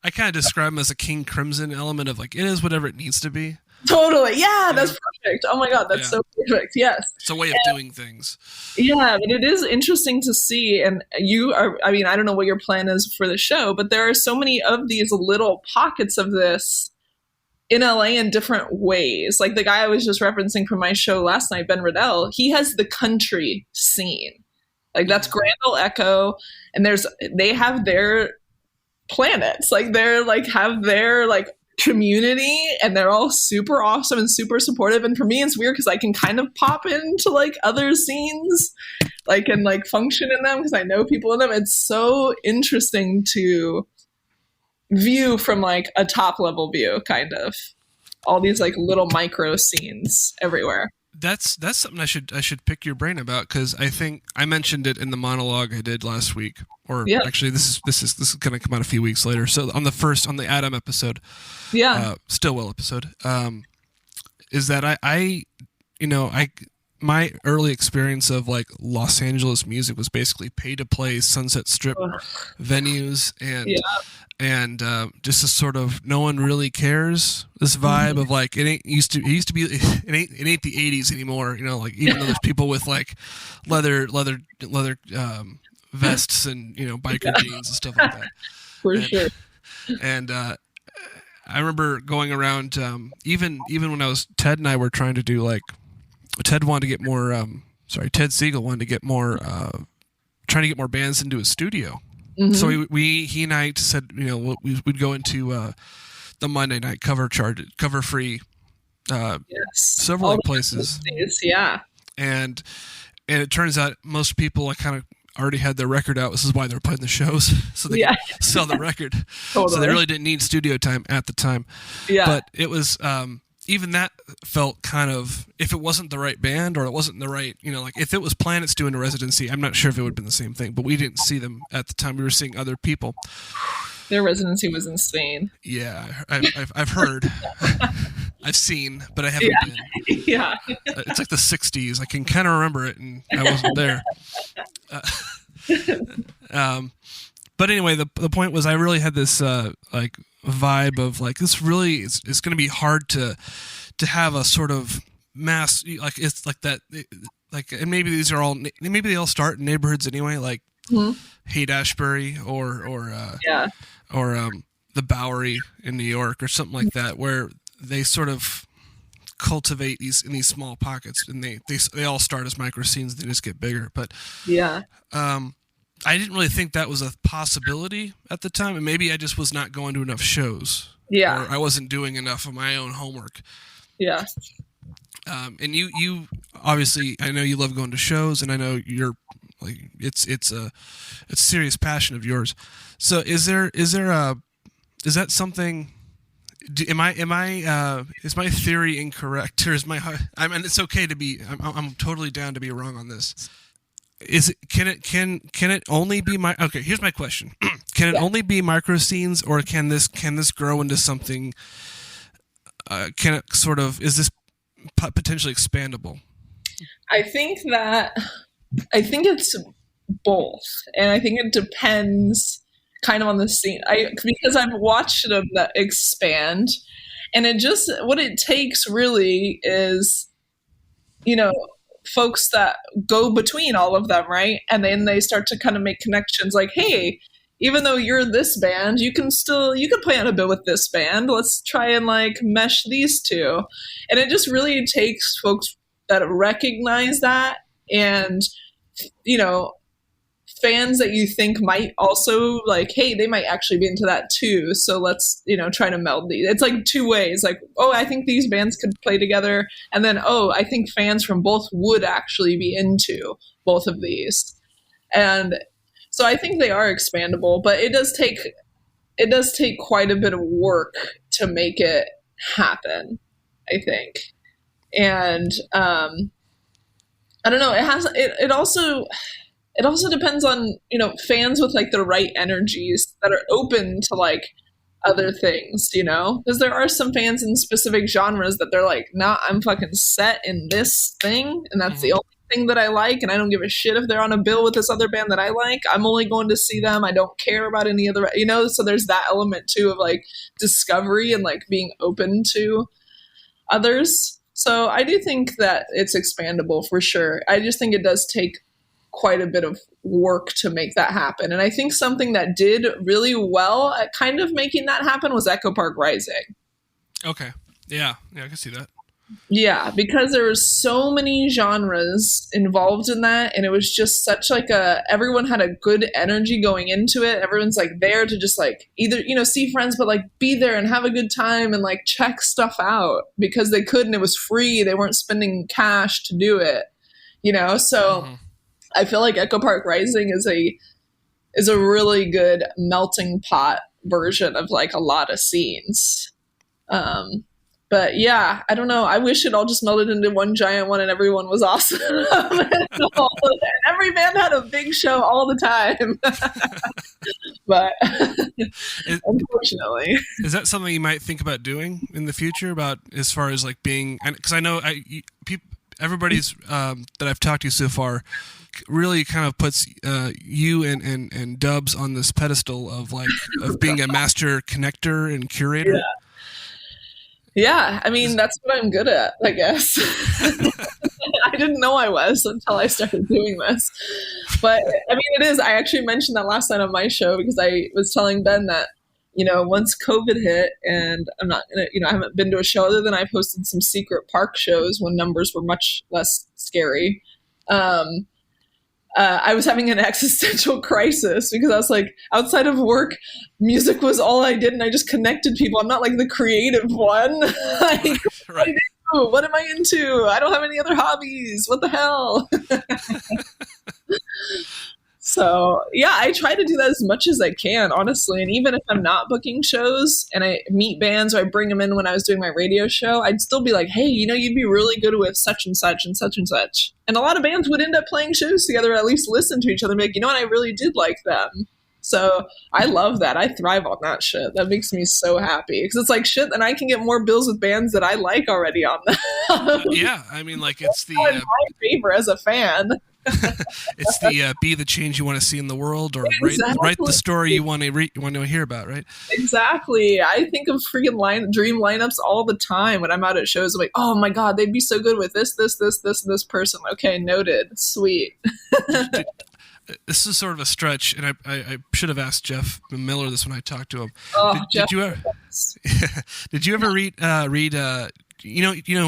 I kind of describe them as a King Crimson element of, like, it is whatever it needs to be. Totally. Yeah, that's perfect. Oh my God, that's so perfect. Yes. It's a way of doing things. Yeah, but it is interesting to see. And I don't know what your plan is for the show, but there are so many of these little pockets of this in LA in different ways. Like the guy I was just referencing from my show last night, Ben Riddell, he has the country scene. Like that's Grand Ole Echo. And they have their planets. Like they're like have their like community, and they're all super awesome and super supportive. And for me it's weird because I can kind of pop into like other scenes like and like function in them because I know people in them. It's so interesting to view from like a top level view, kind of all these like little micro scenes everywhere. That's something I should pick your brain about, because I think I mentioned it in the monologue I did last week, or actually this is going to come out a few weeks later. So on the Adam episode, Stillwell episode, is that I my early experience of like Los Angeles music was basically pay to play Sunset Strip venues and just a sort of no one really cares, this vibe of like it used to be it ain't the 80s anymore, like even though there's people with like leather vests and biker jeans and stuff like that. Sure. And I remember going around even when I was Ted and I were trying to do like Ted wanted to get more Ted Siegel wanted to get more trying to get more bands into his studio. So he and I said, we'd go into the Monday night cover free several places. And it turns out most people kind of already had their record out. This is why they're playing the shows, so they could sell the record. Totally. So they really didn't need studio time at the time. Yeah. But it was even that felt kind of, if it wasn't the right band or it wasn't the right, like if it was PLaNETS doing a residency, I'm not sure if it would have been the same thing, but we didn't see them at the time. We were seeing other people. Their residency was insane. Yeah, I've heard. I've seen, but I haven't been. Yeah. It's like the 60s. I can kind of remember it, and I wasn't there. But anyway, the point was I really had this like vibe of like this really it's going to be hard to have a sort of mass, like it's like that, like, and maybe they all start in neighborhoods anyway, like Haight-Ashbury or the Bowery in New York or something like that, where they sort of cultivate these in these small pockets, and they all start as micro scenes, they just get bigger. But I didn't really think that was a possibility at the time, and maybe I just was not going to enough shows. Yeah, or I wasn't doing enough of my own homework. Yeah. And you obviously, I know you love going to shows, and I know you're like it's a serious passion of yours. So is that something? am I is my theory incorrect, or is I mean, it's okay to be. I'm totally down to be wrong on this. Can it only be okay? Here's my question: can it only be micro scenes, or can this grow into something? Can it sort of, is this potentially expandable? I think it's both, and I think it depends kind of on the scene. Because I've watched them expand, and what it takes really is, folks that go between all of them, right? And then they start to kind of make connections like, hey, even though you're this band, you can play on a bill with this band. Let's try and like mesh these two. And it just really takes folks that recognize that, and, fans that you think might also like, hey, they might actually be into that too. So let's, try to meld these. It's like two ways. Like, oh, I think these bands could play together. And then, oh, I think fans from both would actually be into both of these. And so I think they are expandable, but it does take quite a bit of work to make it happen, I think. And I don't know, it also depends on, fans with like the right energies that are open to like other things, because there are some fans in specific genres that they're like, nah, I'm fucking set in this thing, and that's the only thing that I like, and I don't give a shit if they're on a bill with this other band that I like. I'm only going to see them. I don't care about any other, so there's that element too of like discovery and like being open to others. So I do think that it's expandable for sure. I just think it does take quite a bit of work to make that happen. And I think something that did really well at kind of making that happen was Echo Park Rising. Okay. Yeah, I can see that. Yeah, because there were so many genres involved in that, and it was just such like everyone had a good energy going into it. Everyone's like there to just like either, see friends, but like be there and have a good time and like check stuff out because they could, and it was free. They weren't spending cash to do it, so I feel like Echo Park Rising is a really good melting pot version of like a lot of scenes. But yeah, I don't know. I wish it all just melded into one giant one and everyone was awesome. And every band had a big show all the time. But unfortunately. Is that something you might think about doing in the future, about as far as like being, because I know everybody's that I've talked to so far really kind of puts you and Dubs on this pedestal of like of being a master connector and curator. Yeah. Yeah, I mean, that's what I'm good at, I guess. I didn't know I was until I started doing this. But, I mean, it is. I actually mentioned that last night on my show because I was telling Ben that, once COVID hit and I'm not, I haven't been to a show other than I've hosted some secret park shows when numbers were much less scary. I was having an existential crisis because I was like, outside of work, music was all I did, and I just connected people. I'm not like the creative one. Like, right. What am I into? I don't have any other hobbies. What the hell? So, yeah, I try to do that as much as I can, honestly. And even if I'm not booking shows and I meet bands or I bring them in when I was doing my radio show, I'd still be like, hey, you'd be really good with such and such and such and such. And a lot of bands would end up playing shows together, or at least listen to each other and be like, I really did like them. So I love that. I thrive on that shit. That makes me so happy because it's like shit, and I can get more bills with bands that I like already on them. Yeah, I mean, like it's the in my favor as a fan. It's the be the change you want to see in the world, or write the story you want to hear about, right? Exactly. I think of freaking dream lineups all the time when I'm out at shows. I'm like, oh my god, they'd be so good with this person. Okay, noted. Sweet. This is sort of a stretch, and I should have asked Jeff Miller this when I talked to him. Oh, did you ever? Did you ever read?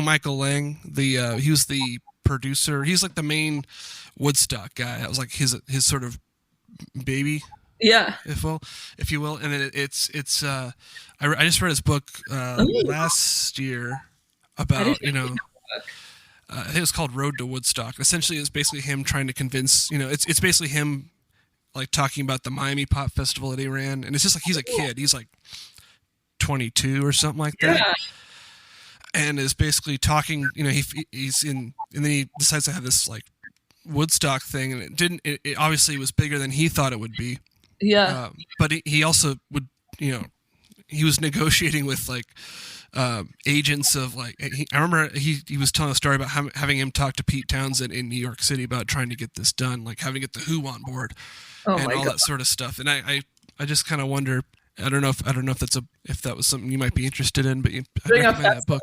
Michael Lang? He was the producer. He's like the main Woodstock guy. That was like his sort of baby. Yeah. If you will. And it's I just read his book last year about I think it was called Road to Woodstock. Essentially, it's basically him trying to convince, it's basically him like talking about the Miami Pop Festival that he ran. And it's just like he's a kid. He's like 22 or something like that. Yeah. And is basically talking, he's in, and then he decides to have this like Woodstock thing, and it obviously was bigger than he thought it would be. Yeah. But he also would, he was negotiating with like agents of like, I remember he was telling a story about having him talk to Pete Townsend in New York City about trying to get this done, like having to get the Who on board and all that sort of stuff. And I just kind of wonder, I don't know if if that was something you might be interested in, but I'd recommend that book.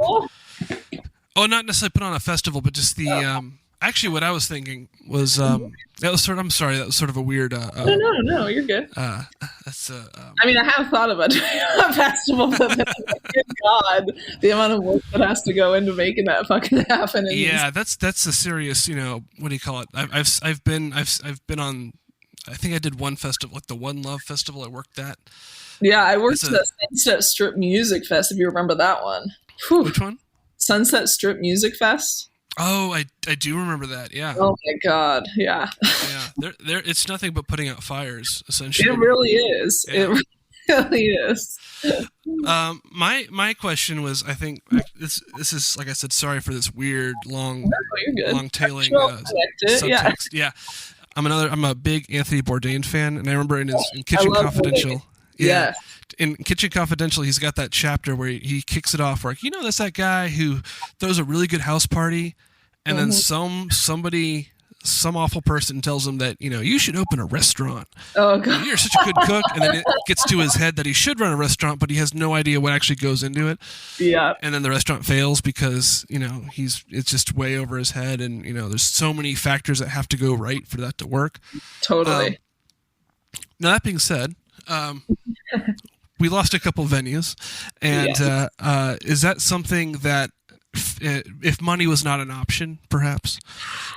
Oh, not necessarily put on a festival, but just the actually what I was thinking was that was sort of a weird no, you're good. That's I mean, I have thought about doing a festival, but good God, the amount of work that has to go into making that fucking happen. Yeah, that's a serious, what do you call it? I've been on, I think I did one festival, like the One Love Festival I worked at. Yeah, I worked at the Sunset Strip Music Fest, if you remember that one. Whew. Which one? Sunset Strip Music Fest. Oh, I do remember that, yeah. Oh my God, yeah. Yeah, it's nothing but putting out fires, essentially. It really is. Yeah. It really is. My question was, I think this is, like I said, sorry for this weird long tailing subtext. Yeah. I'm a big Anthony Bourdain fan, and I remember in Kitchen Confidential. Bourdain. Yeah. In Kitchen Confidential, he's got that chapter where he kicks it off, where that's that guy who throws a really good house party, and then some awful person tells him that you should open a restaurant. Oh God, you're such a good cook, and then it gets to his head that he should run a restaurant, but he has no idea what actually goes into it. Yeah, and then the restaurant fails because it's just way over his head, and there's so many factors that have to go right for that to work. Totally. Now that being said, we lost a couple venues, and is that something that, if money was not an option, perhaps,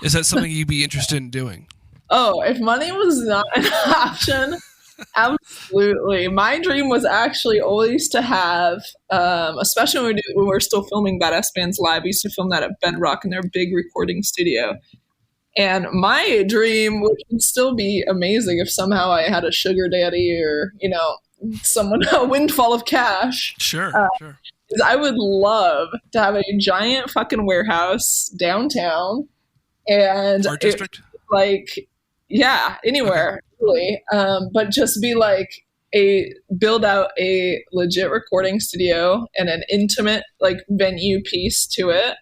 is that something you'd be interested in doing? Oh, if money was not an option, absolutely. My dream was actually always to have, especially when we were still filming Badass Bands Live, we used to film that at Bedrock in their big recording studio. And my dream, which would still be amazing if somehow I had a sugar daddy or, someone, a windfall of cash. Sure. Is I would love to have a giant fucking warehouse downtown, and Art district? Anywhere, really. But just be like build out a legit recording studio and an intimate venue piece to it.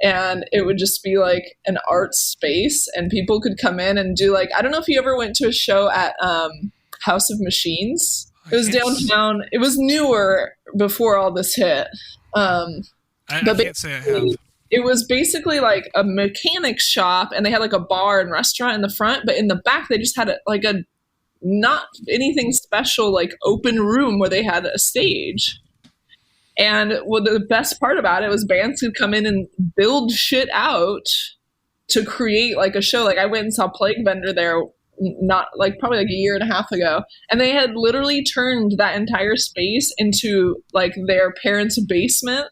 And it would just be like an art space, and people could come in and do I don't know if you ever went to a show at House of Machines. It was downtown. It was newer before all this hit. I can't say I have. It was basically like a mechanic shop, and they had a bar and restaurant in the front, but in the back they just had a not anything special, open room where they had a stage. And the best part about it was bands could come in and build shit out to create a show. I went and saw Plague Vendor there, not probably a year and a half ago, and they had literally turned that entire space into their parents' basement.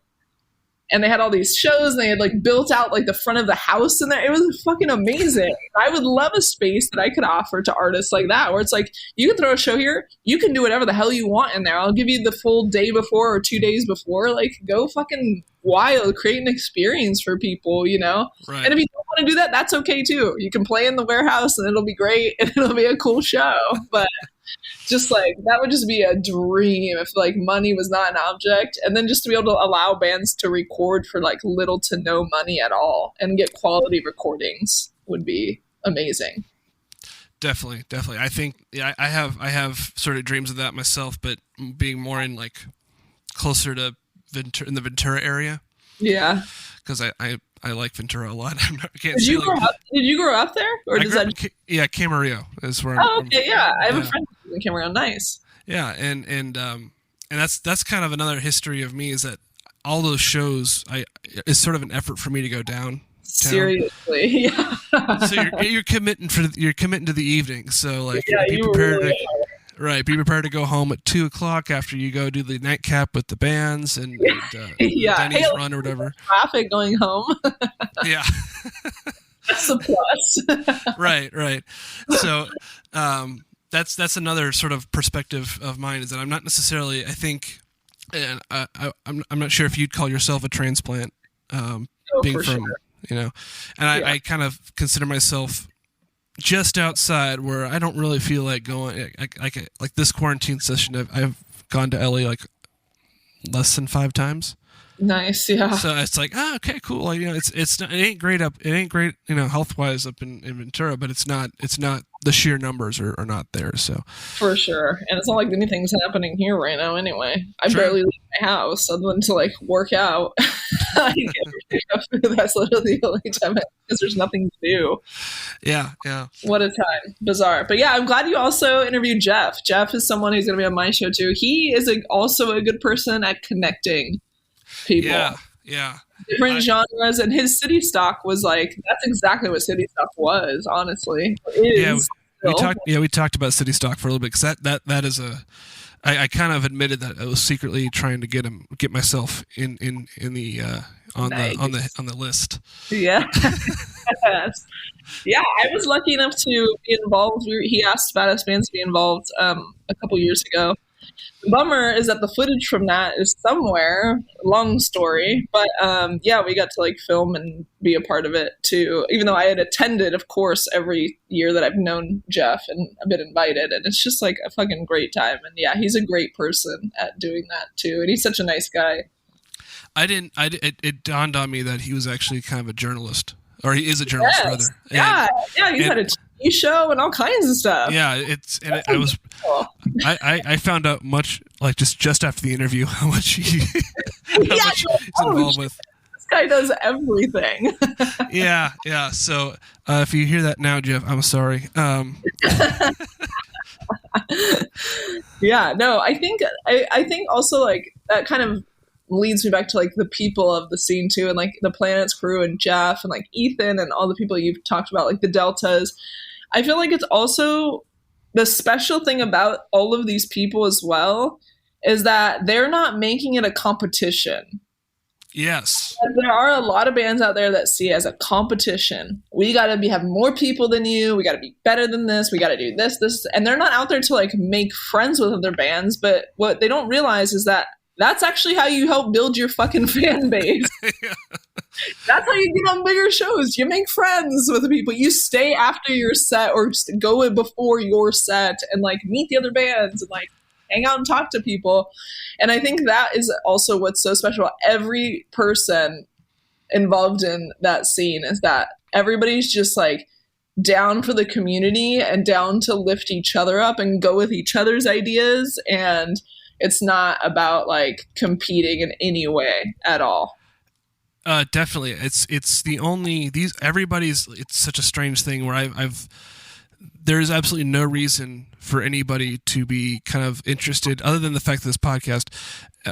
And they had all these shows, and they had built out the front of the house in there. It was fucking amazing. I would love a space that I could offer to artists like that, where it's you can throw a show here, you can do whatever the hell you want in there. I'll give you the full day before or 2 days before. Go fucking wild, create an experience for people, Right. And if you don't want to do that, that's okay too. You can play in the warehouse, and it'll be great, and it'll be a cool show. But just that would just be a dream if money was not an object, and then just to be able to allow bands to record for little to no money at all and get quality recordings would be amazing. Definitely. I think I have sort of dreams of that myself, but being more in closer to in the Ventura area. Yeah, because I like Ventura a lot. Did you grow up there, or Camarillo is where. Oh, okay, yeah. I have a friend in Camarillo. Nice. Yeah, and that's kind of another history of me, is that all those shows is sort of an effort for me to go down. Seriously, yeah. So you're committing to the evening. So be prepared to. Right, be prepared to go home at 2:00 after you go do the nightcap with the bands and Denny's run or whatever. Traffic going home. Yeah, that's a plus. Right. So that's another sort of perspective of mine, is that I'm not necessarily. I think and I'm not sure if you'd call yourself a transplant, being from, sure. and I kind of consider myself just outside where I don't really feel like going. Like this quarantine session, I've gone to LA like less than 5 times. Nice, yeah. So it's like, okay, cool. Like, it ain't great health wise up in Ventura, but it's not the sheer numbers are not there. So for sure, and it's not like anything's happening here right now. Anyway, I Sure. barely leave my house other than to like work out. That's literally the only time because there's nothing to do. Yeah. What a time, bizarre. But yeah, I'm glad you also interviewed Jeff. Jeff is someone who's going to be on my show too. He is also a good person at connecting people. Yeah. Different genres, and his City Stock was like, that's exactly what City Stock was, honestly. We talked about City Stock for a little bit, because that is I kind of admitted that I was secretly trying to get myself in the on the list. Yeah. Yeah, I was lucky enough to be involved. He asked Badass Bands to be involved a couple years ago. The bummer is that the footage from that is somewhere. Long story, but yeah, we got to like film and be a part of it too. Even though I had attended, of course, every year that I've known Jeff, and I've been invited, and it's just like a fucking great time. And yeah, he's a great person at doing that too, and he's such a nice guy. It dawned on me that he was actually kind of a journalist, or he is a journalist, rather. Yeah, he's had a TV show and all kinds of stuff. Yeah, I found out much, like just after the interview, how much he's involved with. This guy does everything. Yeah. So if you hear that now, Jeff, I'm sorry. Yeah, no, I think also like that kind of leads me back to like the people of the scene too, and like the PLaNETS crew and Jeff and like Ethan and all the people you've talked about, like the Deltas. I feel like it's also the special thing about all of these people as well is that they're not making it a competition. Yes. There are a lot of bands out there that see it as a competition. We got to have more people than you. We got to be better than this. We got to do this. And they're not out there to like make friends with other bands. But what they don't realize is that that's actually how you help build your fucking fan base. Yeah. That's how you get on bigger shows. You make friends with the people. You stay after your set or just go before your set and like meet the other bands and like hang out and talk to people. And I think that is also what's so special. Every person involved in that scene is that everybody's just like down for the community and down to lift each other up and go with each other's ideas. And it's not about like competing in any way at all. Definitely. It's the only it's such a strange thing where there's absolutely no reason for anybody to be kind of interested, other than the fact that this podcast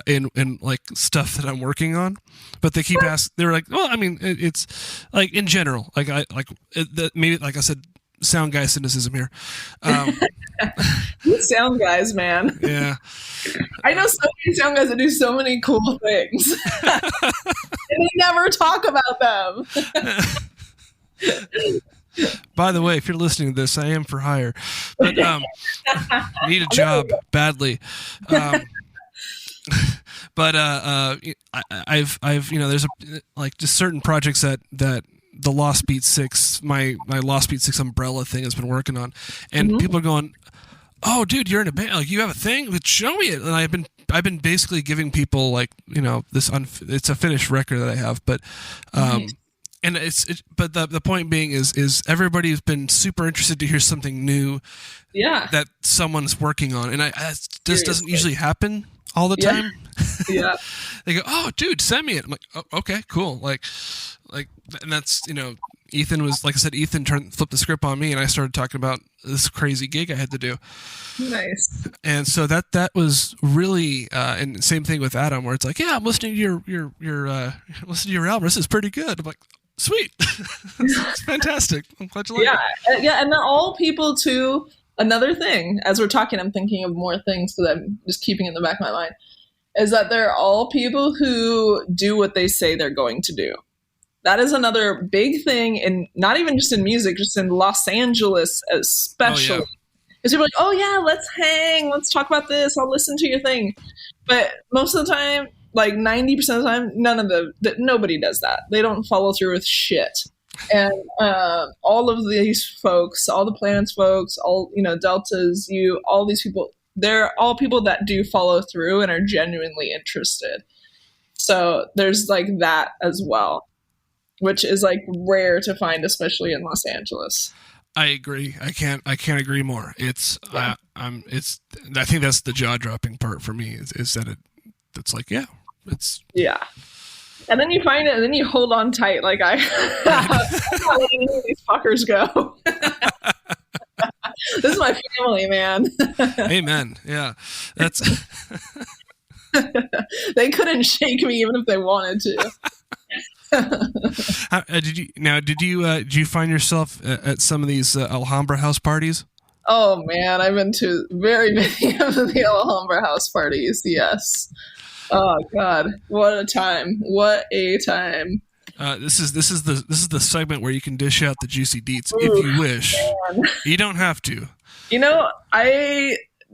in like stuff that I'm working on. But they keep asking. They're like, well, I mean, it's like in general, maybe like I said, sound guy cynicism here. You sound guys, man. Yeah. I know so many sound guys that do so many cool things. And they never talk about them. By the way, if you're listening to this, I am for hire, but need a job badly. But I've there's just certain projects that the Lost Beat 6, my Lost Beat 6 umbrella thing has been working on, and people are going, "Oh, dude, you're in a band. Like, you have a thing? Show me it." And I've been basically giving people like this. It's a finished record that I have, but and but the point being is everybody's been super interested to hear something new. Yeah. That someone's working on, and this doesn't usually happen all the time. Yeah. They go, "Oh, dude, send me it." I'm like, "Oh, okay, cool." Like, and that's Ethan was, like I said, Ethan flipped the script on me, and I started talking about this crazy gig I had to do. Nice. And so that was really, and same thing with Adam, where it's like, "Yeah, I'm listening to your listening to your album. This is pretty good." I'm like, "Sweet, it's fantastic. I'm glad you like it." Yeah, and then all people too. Another thing, as we're talking, I'm thinking of more things that I'm just keeping in the back of my mind, is that they're all people who do what they say they're going to do. That is another big thing, and not even just in music, just in Los Angeles especially. Oh, Because people are like, oh yeah, let's hang, let's talk about this, I'll listen to your thing. But most of the time, like 90% of the time, nobody does that. They don't follow through with shit. And all of these folks, all the PLaNETS folks, all, Deltas, all these people, they're all people that do follow through and are genuinely interested. So there's like that as well, which is like rare to find, especially in Los Angeles. I agree. I can't agree more. It's I think that's the jaw dropping part for me is that it's like, yeah, it's and then you find it and then you hold on tight. Like I'm not letting any of these fuckers go. This is my family, man. Amen. Yeah. That's they couldn't shake me even if they wanted to. Did you find yourself at some of these Alhambra house parties? Oh man, I've been to very many of the Alhambra house parties. Yes. Oh God, what a time! What a time! This is the segment where you can dish out the juicy deets if you wish. Man. You don't have to.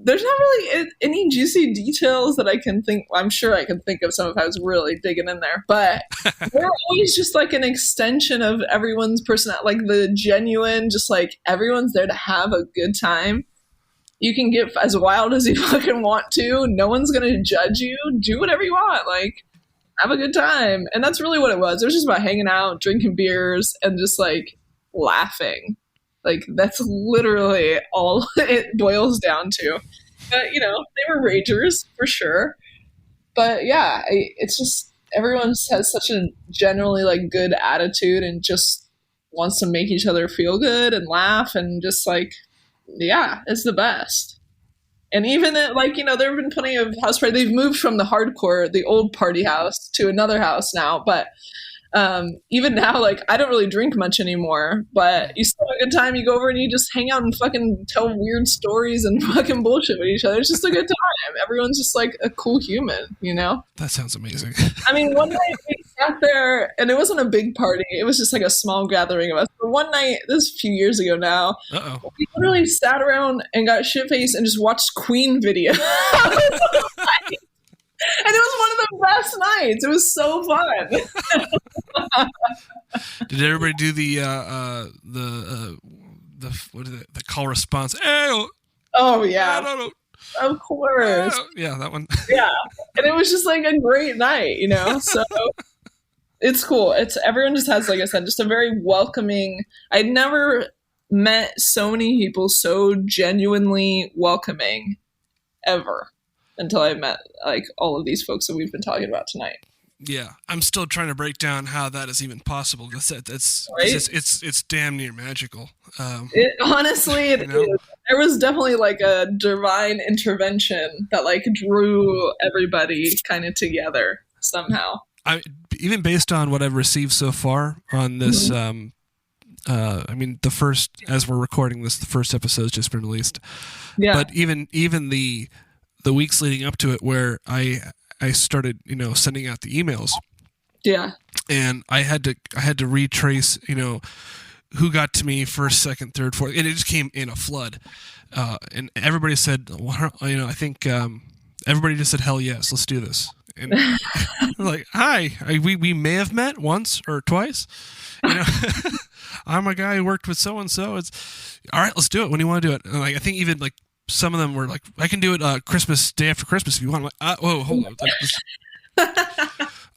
There's not really any juicy details that I can think. I'm sure I can think of some if I was really digging in there, but they're always just like an extension of everyone's personality, like the genuine, just like everyone's there to have a good time. You can get as wild as you fucking want to. No one's going to judge you. Do whatever you want. Like, have a good time. And that's really what it was. It was just about hanging out, drinking beers, and just like laughing. Like, that's literally all it boils down to. But, they were ragers for sure. But yeah, it's just everyone has such a generally like good attitude and just wants to make each other feel good and laugh and just like, yeah, it's the best. And even there have been plenty of house parties. They've moved from the old party house to another house now. But even now, like, I don't really drink much anymore, but you still have a good time. You go over and you just hang out and fucking tell weird stories and fucking bullshit with each other. It's just a good time. Everyone's just like a cool human, That sounds amazing. I mean, one night we sat there and it wasn't a big party. It was just like a small gathering of us. But one night, this is a few years ago now, we literally sat around and got shit-faced and just watched Queen videos. And it was one of the best nights. It was so fun. Did everybody do the what is it? The call response? Oh yeah, of course. Yeah, that one. Yeah, and it was just like a great night, So it's cool. Everyone just has, like I said, just a very welcoming. I'd never met so many people so genuinely welcoming ever. Until I met like all of these folks that we've been talking about tonight. Yeah, I'm still trying to break down how that is even possible. That's right? It's damn near magical. Honestly, it is. There was definitely like a divine intervention that like drew everybody kind of together somehow. Even based on what I've received so far on this. I mean, as we're recording this, the first episode's just been released. Yeah. But even the weeks leading up to it, where I started, sending out the emails. Yeah. And I had to retrace, who got to me first, second, third, fourth, and it just came in a flood. And everybody said, I think everybody just said, hell yes, let's do this. And I'm like, hi, we may have met once or twice. I'm a guy who worked with so and so. It's all right. Let's do it. When do you want to do it? And I think even like. Some of them were like, I can do it Christmas, day after Christmas if you want. I'm like, whoa, hold on.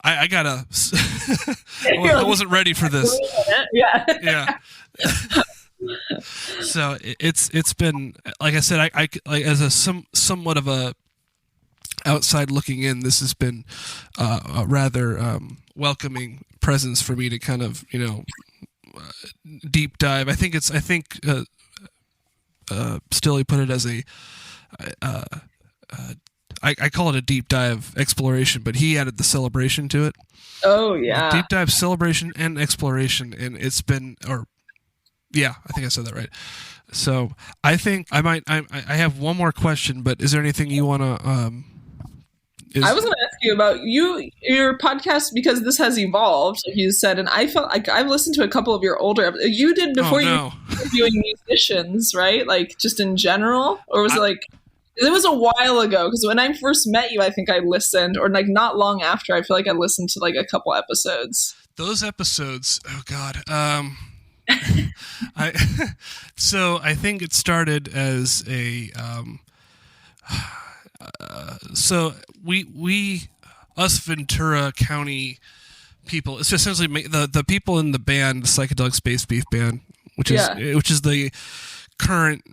I gotta. I wasn't ready for this. Yeah. So it's been, like I said, I like as a somewhat of a outside looking in, this has been a rather welcoming presence for me to kind of deep dive. I think Stilly put it as I call it a deep dive exploration, but he added the celebration to it. Oh yeah, deep dive, celebration, and exploration, and it's been, I think I said that right. So I think I have one more question, but is there anything you want to? I was going to ask you about your podcast, because this has evolved, like you said, and I felt like I've listened to a couple of your older episodes. You did before you were interviewing musicians, right? Like just in general, or was it like it was a while ago? Because when I first met you, I think I listened, or like not long after, I feel like I listened to like a couple episodes. Those episodes, oh God. So I think it started as a so we us Ventura County people, it's essentially the people in the band, the Psychedelic Space Beef band, which is the current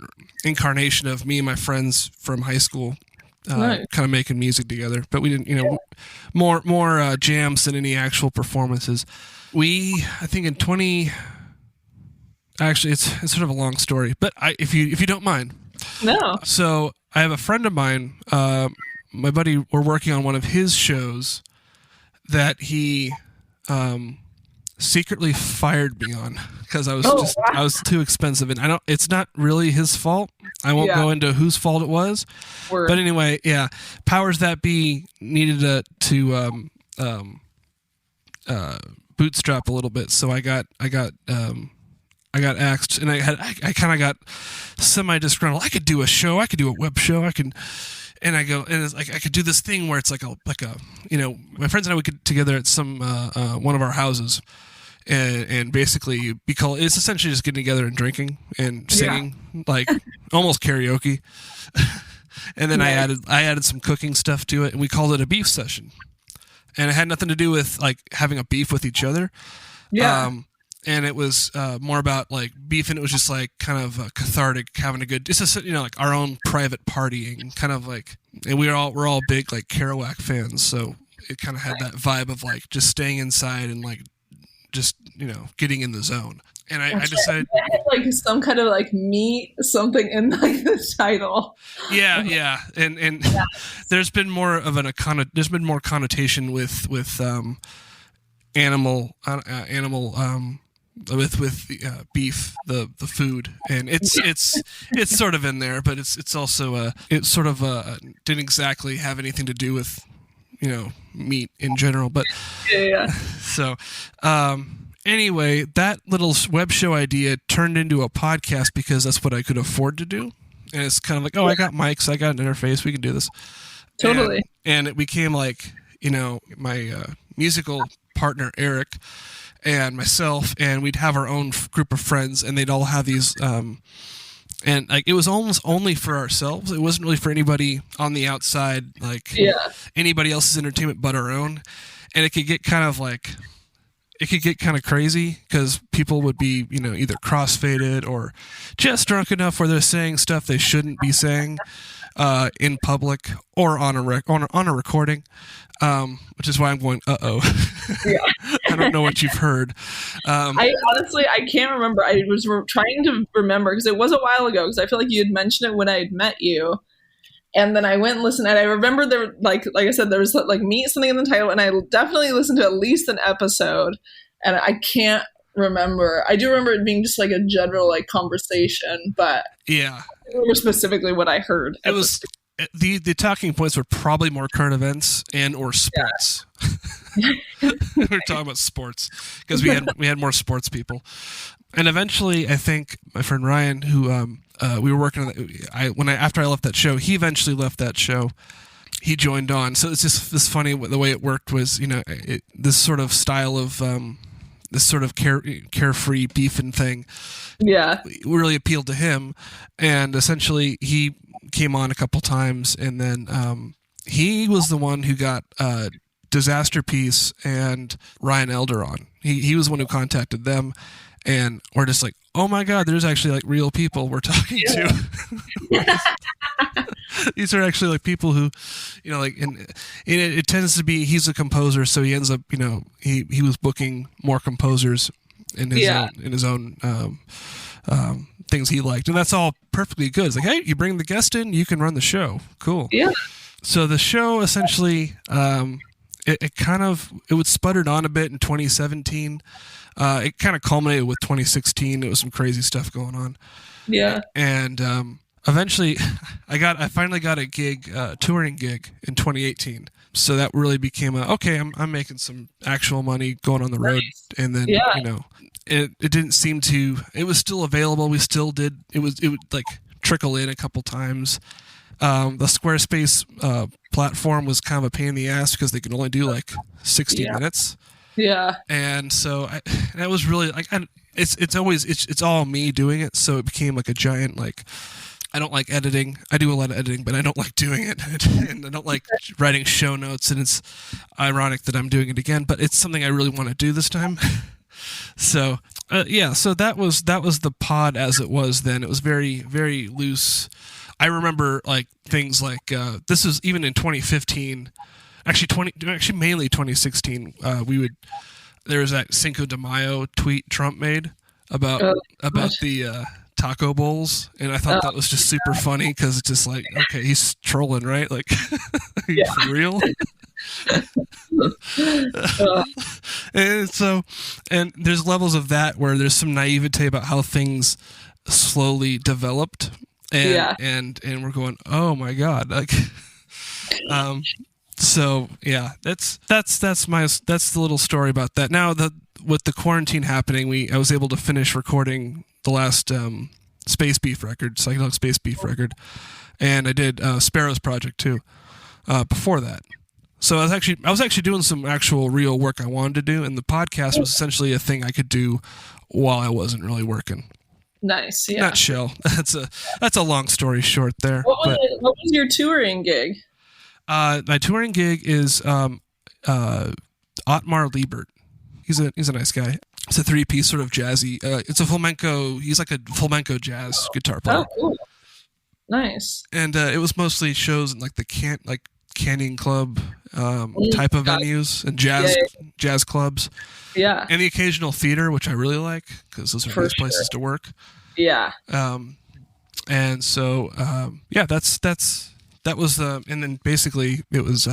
incarnation of me and my friends from high school, kind of making music together. But we didn't, more jams than any actual performances. I think in 20. Actually, it's sort of a long story, but if you don't mind. No. So I have a friend of mine, my buddy. We're working on one of his shows that he secretly fired me on because I was too expensive, and it's not really his fault. I won't go into whose fault it was. Word. But anyway, powers that be needed to bootstrap a little bit, so I got axed, and I kind of got semi-disgruntled. I could do a show. I could do a web show. And it's like I could do this thing where it's like a my friends and I would get together at some one of our houses, and basically it's essentially just getting together and drinking and singing, like almost karaoke. And then I added some cooking stuff to it, and we called it a beef session. And it had nothing to do with like having a beef with each other. Yeah. And it was more about like beef, and it was just like kind of cathartic, having a good. It's just like our own private partying, kind of like. And we're all big like Kerouac fans, so it kind of had that vibe of like just staying inside and like just getting in the zone. And I decided like some kind of like meat something in like the title. Yeah, and there's been more of there's been more connotation with animal with beef, the food, and it's sort of in there, but it's also it sort of didn't exactly have anything to do with meat in general, but so anyway, that little web show idea turned into a podcast because that's what I could afford to do, and it's kind of like, I got mics, I got an interface, we can do this totally, and it became like my musical partner Eric and myself, and we'd have our own group of friends, and they'd all have these and like it was almost only for ourselves. It wasn't really for anybody on the outside, like anybody else's entertainment but our own. And it could get kind of crazy because people would be either crossfaded or just drunk enough where they're saying stuff they shouldn't be saying in public or on a recording, which is why I'm going, I don't know what you've heard. I honestly, I can't remember. I was trying to remember because it was a while ago, because I feel like you had mentioned it when I had met you. And then I went and listened, and I remember there, like I said, there was like meat something in the title, and I definitely listened to at least an episode, and I can't remember. I do remember it being just like a general like conversation, but I don't remember specifically what I heard. It was the talking points were probably more current events and or sports. We were talking about sports because we had more sports people, and eventually I think my friend Ryan, who we were working on, after I left that show, he eventually left that show. He joined on, so it's just this funny the way it worked was this sort of style of this sort of carefree beefing thing, really appealed to him, and essentially he came on a couple times, and then he was the one who got Disaster Piece and Ryan Elder on. He was the one who contacted them, and we're just like, oh my God, there's actually like real people we're talking to. These are actually like people who, like, and it tends to be, he's a composer, so he ends up, he was booking more composers in his own things he liked, and that's all perfectly good. It's like, hey, you bring the guest in, you can run the show. Cool. Yeah. So the show essentially, it was sputtered on a bit in 2017. It kind of culminated with 2016. There was some crazy stuff going on. Yeah. And eventually, I finally got a gig, touring gig in 2018 So that really became I'm making some actual money going on the road. And then, it didn't seem to, it was still available. We still did, it would like trickle in a couple times. The Squarespace platform was kind of a pain in the ass because they could only do like 60 minutes. Yeah. And so that was really like, it's all me doing it. So it became like a giant, like, I don't like editing. I do a lot of editing, but I don't like doing it. And I don't like writing show notes. And it's ironic that I'm doing it again, but it's something I really want to do this time. So, so that was the pod as it was then. It was very, very loose. I remember like things like, this was even in 2015, actually mainly 2016. There was that Cinco de Mayo tweet Trump made about the taco bowls, and I thought that was just super funny because it's just like, okay, he's trolling, right? Like, are you for real? and there's levels of that where there's some naivete about how things slowly developed, and we're going, oh my god, like, so yeah, that's the little story about that. Now with the quarantine happening, I was able to finish recording the last Space Beef record, Psychedelic Space Beef record, and I did Sparrow's project too before that. So I was actually doing some actual real work I wanted to do, and the podcast was essentially a thing I could do while I wasn't really working. Nice, yeah. Nutshell. That's a long story short there. What was your touring gig? My touring gig is Otmar Liebert. He's a nice guy. It's a 3-piece sort of jazzy. It's a flamenco. He's like a flamenco jazz guitar player. Oh, cool. Nice. And it was mostly shows in like the Canning Club type of venues and jazz clubs. Yeah. And the occasional theater, which I really like because those are nice places to work. Yeah. And so that was and then basically it was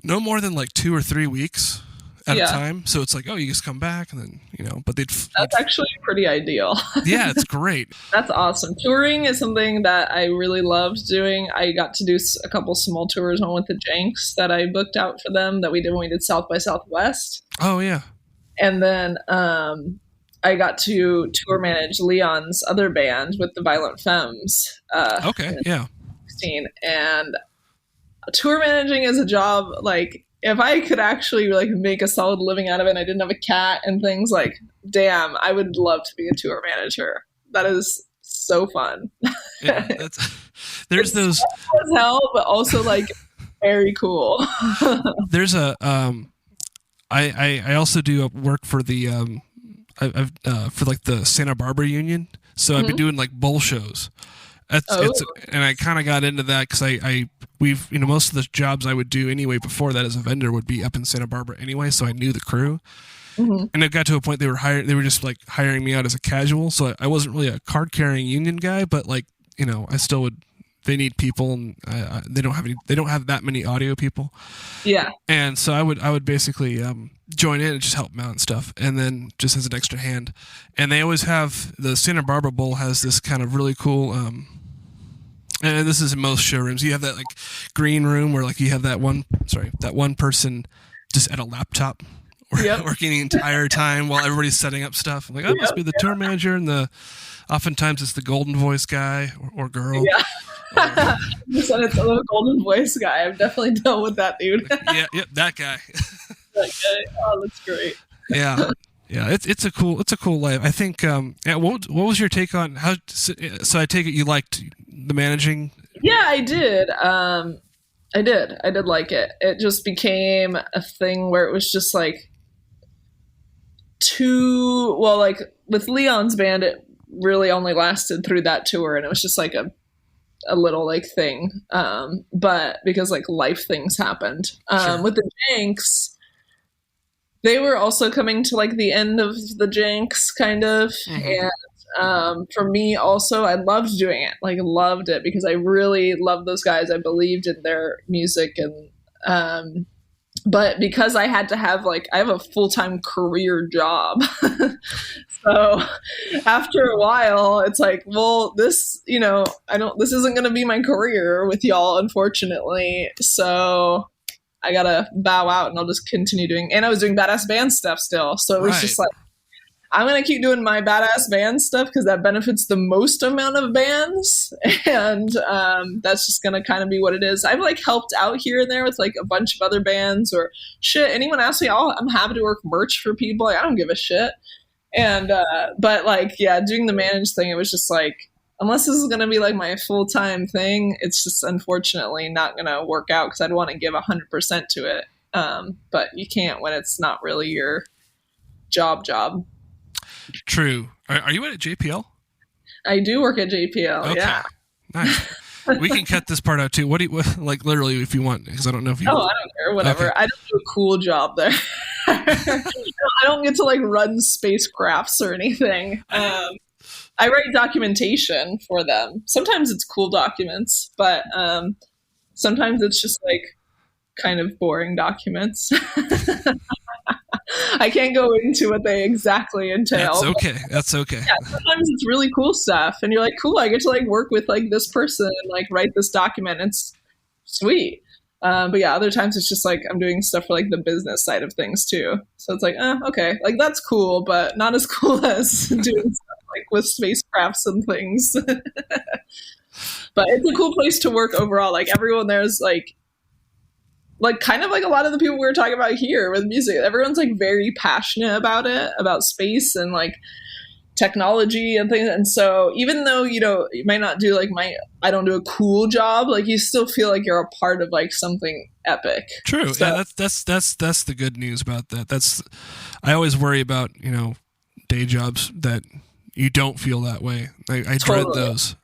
no more than like 2 or 3 weeks at a time. So it's like, oh, you just come back and then, but that's actually pretty ideal. Yeah, it's great. That's awesome. Touring is something that I really loved doing. I got to do a couple small tours, one with the Janks that I booked out for them that we did when we did South by Southwest. Oh, yeah. And then I got to tour manage Leon's other band with the Violent Femmes. Okay, yeah. And tour managing is a job, like, if I could actually like make a solid living out of it and I didn't have a cat and things, like, damn, I would love to be a tour manager. That is so fun. Yeah, there's those as hell, but also like very cool. There's a I also do work for the for like the Santa Barbara Union, so I've been doing like bull shows. And I kind of got into that because we've most of the jobs I would do anyway before that as a vendor would be up in Santa Barbara anyway, so I knew the crew. Mm-hmm. And it got to a point they were just like hiring me out as a casual, so I wasn't really a card carrying union guy, but like I still would. They need people, and they don't have that many audio people. Yeah. And so I would basically join in and just help them out and stuff, and then just as an extra hand. And they always have the Santa Barbara Bowl has this kind of really cool. And this is in most showrooms. You have that like green room where like you have that one person just at a laptop working the entire time while everybody's setting up stuff. I'm like, I must be the tour manager, and oftentimes it's the golden voice guy or girl. Yeah. It's a golden voice guy. I've definitely dealt with that dude. That guy. That guy. Oh, that's great. Yeah. Yeah, it's a cool life. I think. What was your take on how? So I take it you liked the managing. Yeah, I did. I did like it. It just became a thing where it was just like like with Leon's band, it really only lasted through that tour, and it was just like a little like thing. But because like life things happened. Sure. With the Janks, they were also coming to like the end of the Janks kind of. Mm-hmm. And for me also, I loved doing it, like loved it because I really loved those guys. I believed in their music, and but because I had to have I have a full-time career job. So after a while, it's like, well, this, this isn't going to be my career with y'all, unfortunately. So I got to bow out and I'll just continue doing, and I was doing badass band stuff still. So it was just like, I'm going to keep doing my badass band stuff because that benefits the most amount of bands. And that's just going to kind of be what it is. I've helped out here and there with a bunch of other bands or shit. Anyone asks me, I'm happy to work merch for people. I don't give a shit. And, but doing the managed thing, it was just unless this is going to be my full-time thing, it's just unfortunately not going to work out because I'd want to give 100% to it. But you can't when it's not really your job. True. Are you at JPL? I do work at JPL. Okay. Yeah. Nice. We can cut this part out too. What do you literally if you want? Because I don't know if you. Oh, I don't care. Whatever. Okay. I don't do a cool job there. I don't get to run spacecrafts or anything. I write documentation for them. Sometimes it's cool documents, but sometimes it's just kind of boring documents. I can't go into what they exactly entail. That's okay. Yeah, sometimes it's really cool stuff, and you're cool, I get to work with this person and write this document. It's sweet. But yeah, other times it's just I'm doing stuff for the business side of things too. So it's okay, that's cool, but not as cool as doing stuff with spacecrafts and things. But it's a cool place to work overall. Everyone there's kind of a lot of the people we were talking about here with music, everyone's very passionate about it, about space and technology and things. And so even though, you might not do I don't do a cool job, you still feel you're a part of something epic. True. So, yeah, that's the good news about that. I always worry about, day jobs that you don't feel that way. I dread those.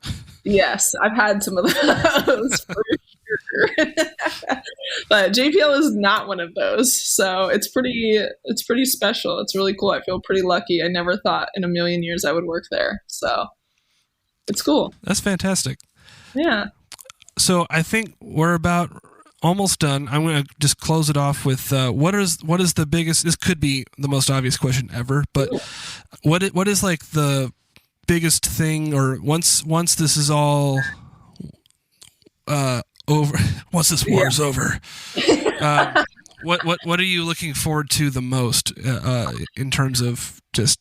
Yes, I've had some of those for sure. But JPL is not one of those. So it's pretty special. It's really cool. I feel pretty lucky. I never thought in a million years I would work there. So it's cool. That's fantastic. Yeah. So I think we're about almost done. I'm going to just close it off with what is the biggest, this could be the most obvious question ever, but what is the biggest thing, or once this is all over, once this war is over, what are you looking forward to the most in terms of just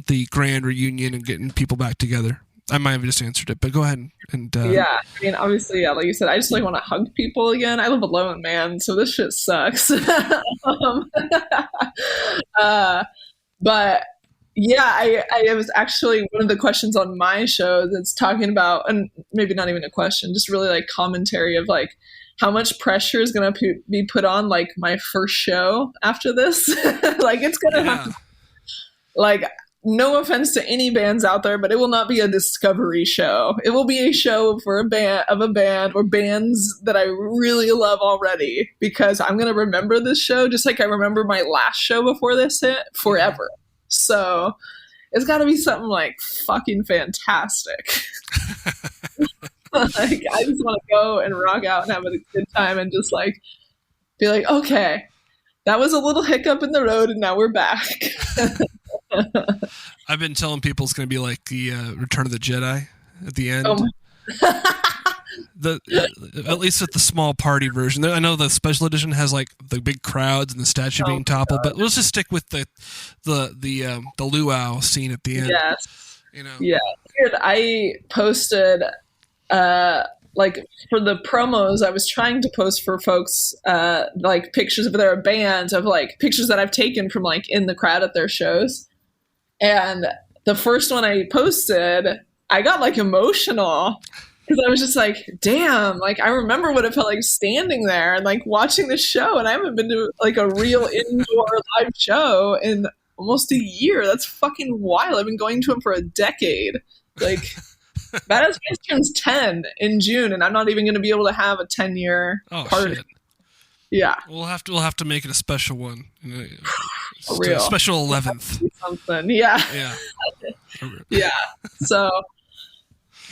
the grand reunion and getting people back together? I might have just answered it, but go ahead and yeah, I mean, obviously, yeah, like you said, I just want to hug people again. I live alone, man, so this shit sucks. But yeah, I was actually, one of the questions on my show that's talking about, and maybe not even a question, just really commentary of how much pressure is going to be put on my first show after this. It's going to have to, no offense to any bands out there, but it will not be a discovery show. It will be a show for a band or bands that I really love already, because I'm going to remember this show just like I remember my last show before this hit forever. So it's got to be something fucking fantastic. I just want to go and rock out and have a good time and just be okay, that was a little hiccup in the road and now we're back. I've been telling people it's going to be like the Return of the Jedi at the end. At least with the small party version. I know the special edition has the big crowds and the statue being toppled, but let's just stick with the luau scene at the end. Yes. Yeah. I posted for the promos, I was trying to post for folks pictures of their bands, of pictures that I've taken from in the crowd at their shows. And the first one I posted, I got emotional because I was just damn, I remember what it felt like standing there and watching the show, and I haven't been to a real indoor live show in almost a year. That's fucking wild. I've been going to them for a decade. Badass Bands turns 10 in June, and I'm not even going to be able to have a 10-year party. Shit. Yeah, we'll have to make it a special one. Real special 11th. Something. Yeah. Yeah. Yeah. So.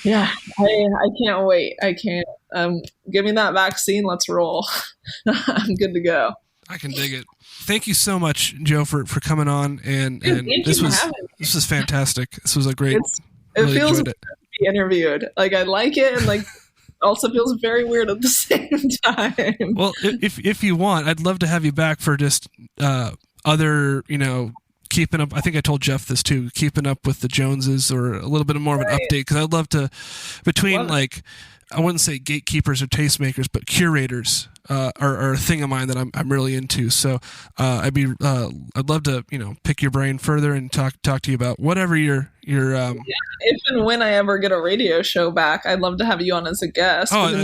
Yeah, I can't wait. I can't. Give me that vaccine. Let's roll. I'm good to go. I can dig it. Thank you so much, Joe, for coming on, and this was fantastic. This was a great. It really feels weird to be interviewed. Like I like it, and like also feels very weird at the same time. Well, if you want, I'd love to have you back for just other, keeping up. I think I told Jeff this too. Keeping up with the Joneses, or a little bit more of an update, because I'd love to like. I wouldn't say gatekeepers or tastemakers, but curators are a thing of mine that I'm really into. So I'd love to pick your brain further and talk to you about whatever your if and when I ever get a radio show back, I'd love to have you on as a guest. Oh, I'd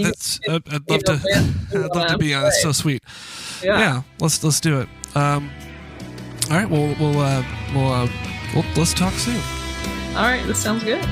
love to be on. It's so sweet. Yeah, let's do it. All right, we'll let's talk soon. All right, this sounds good.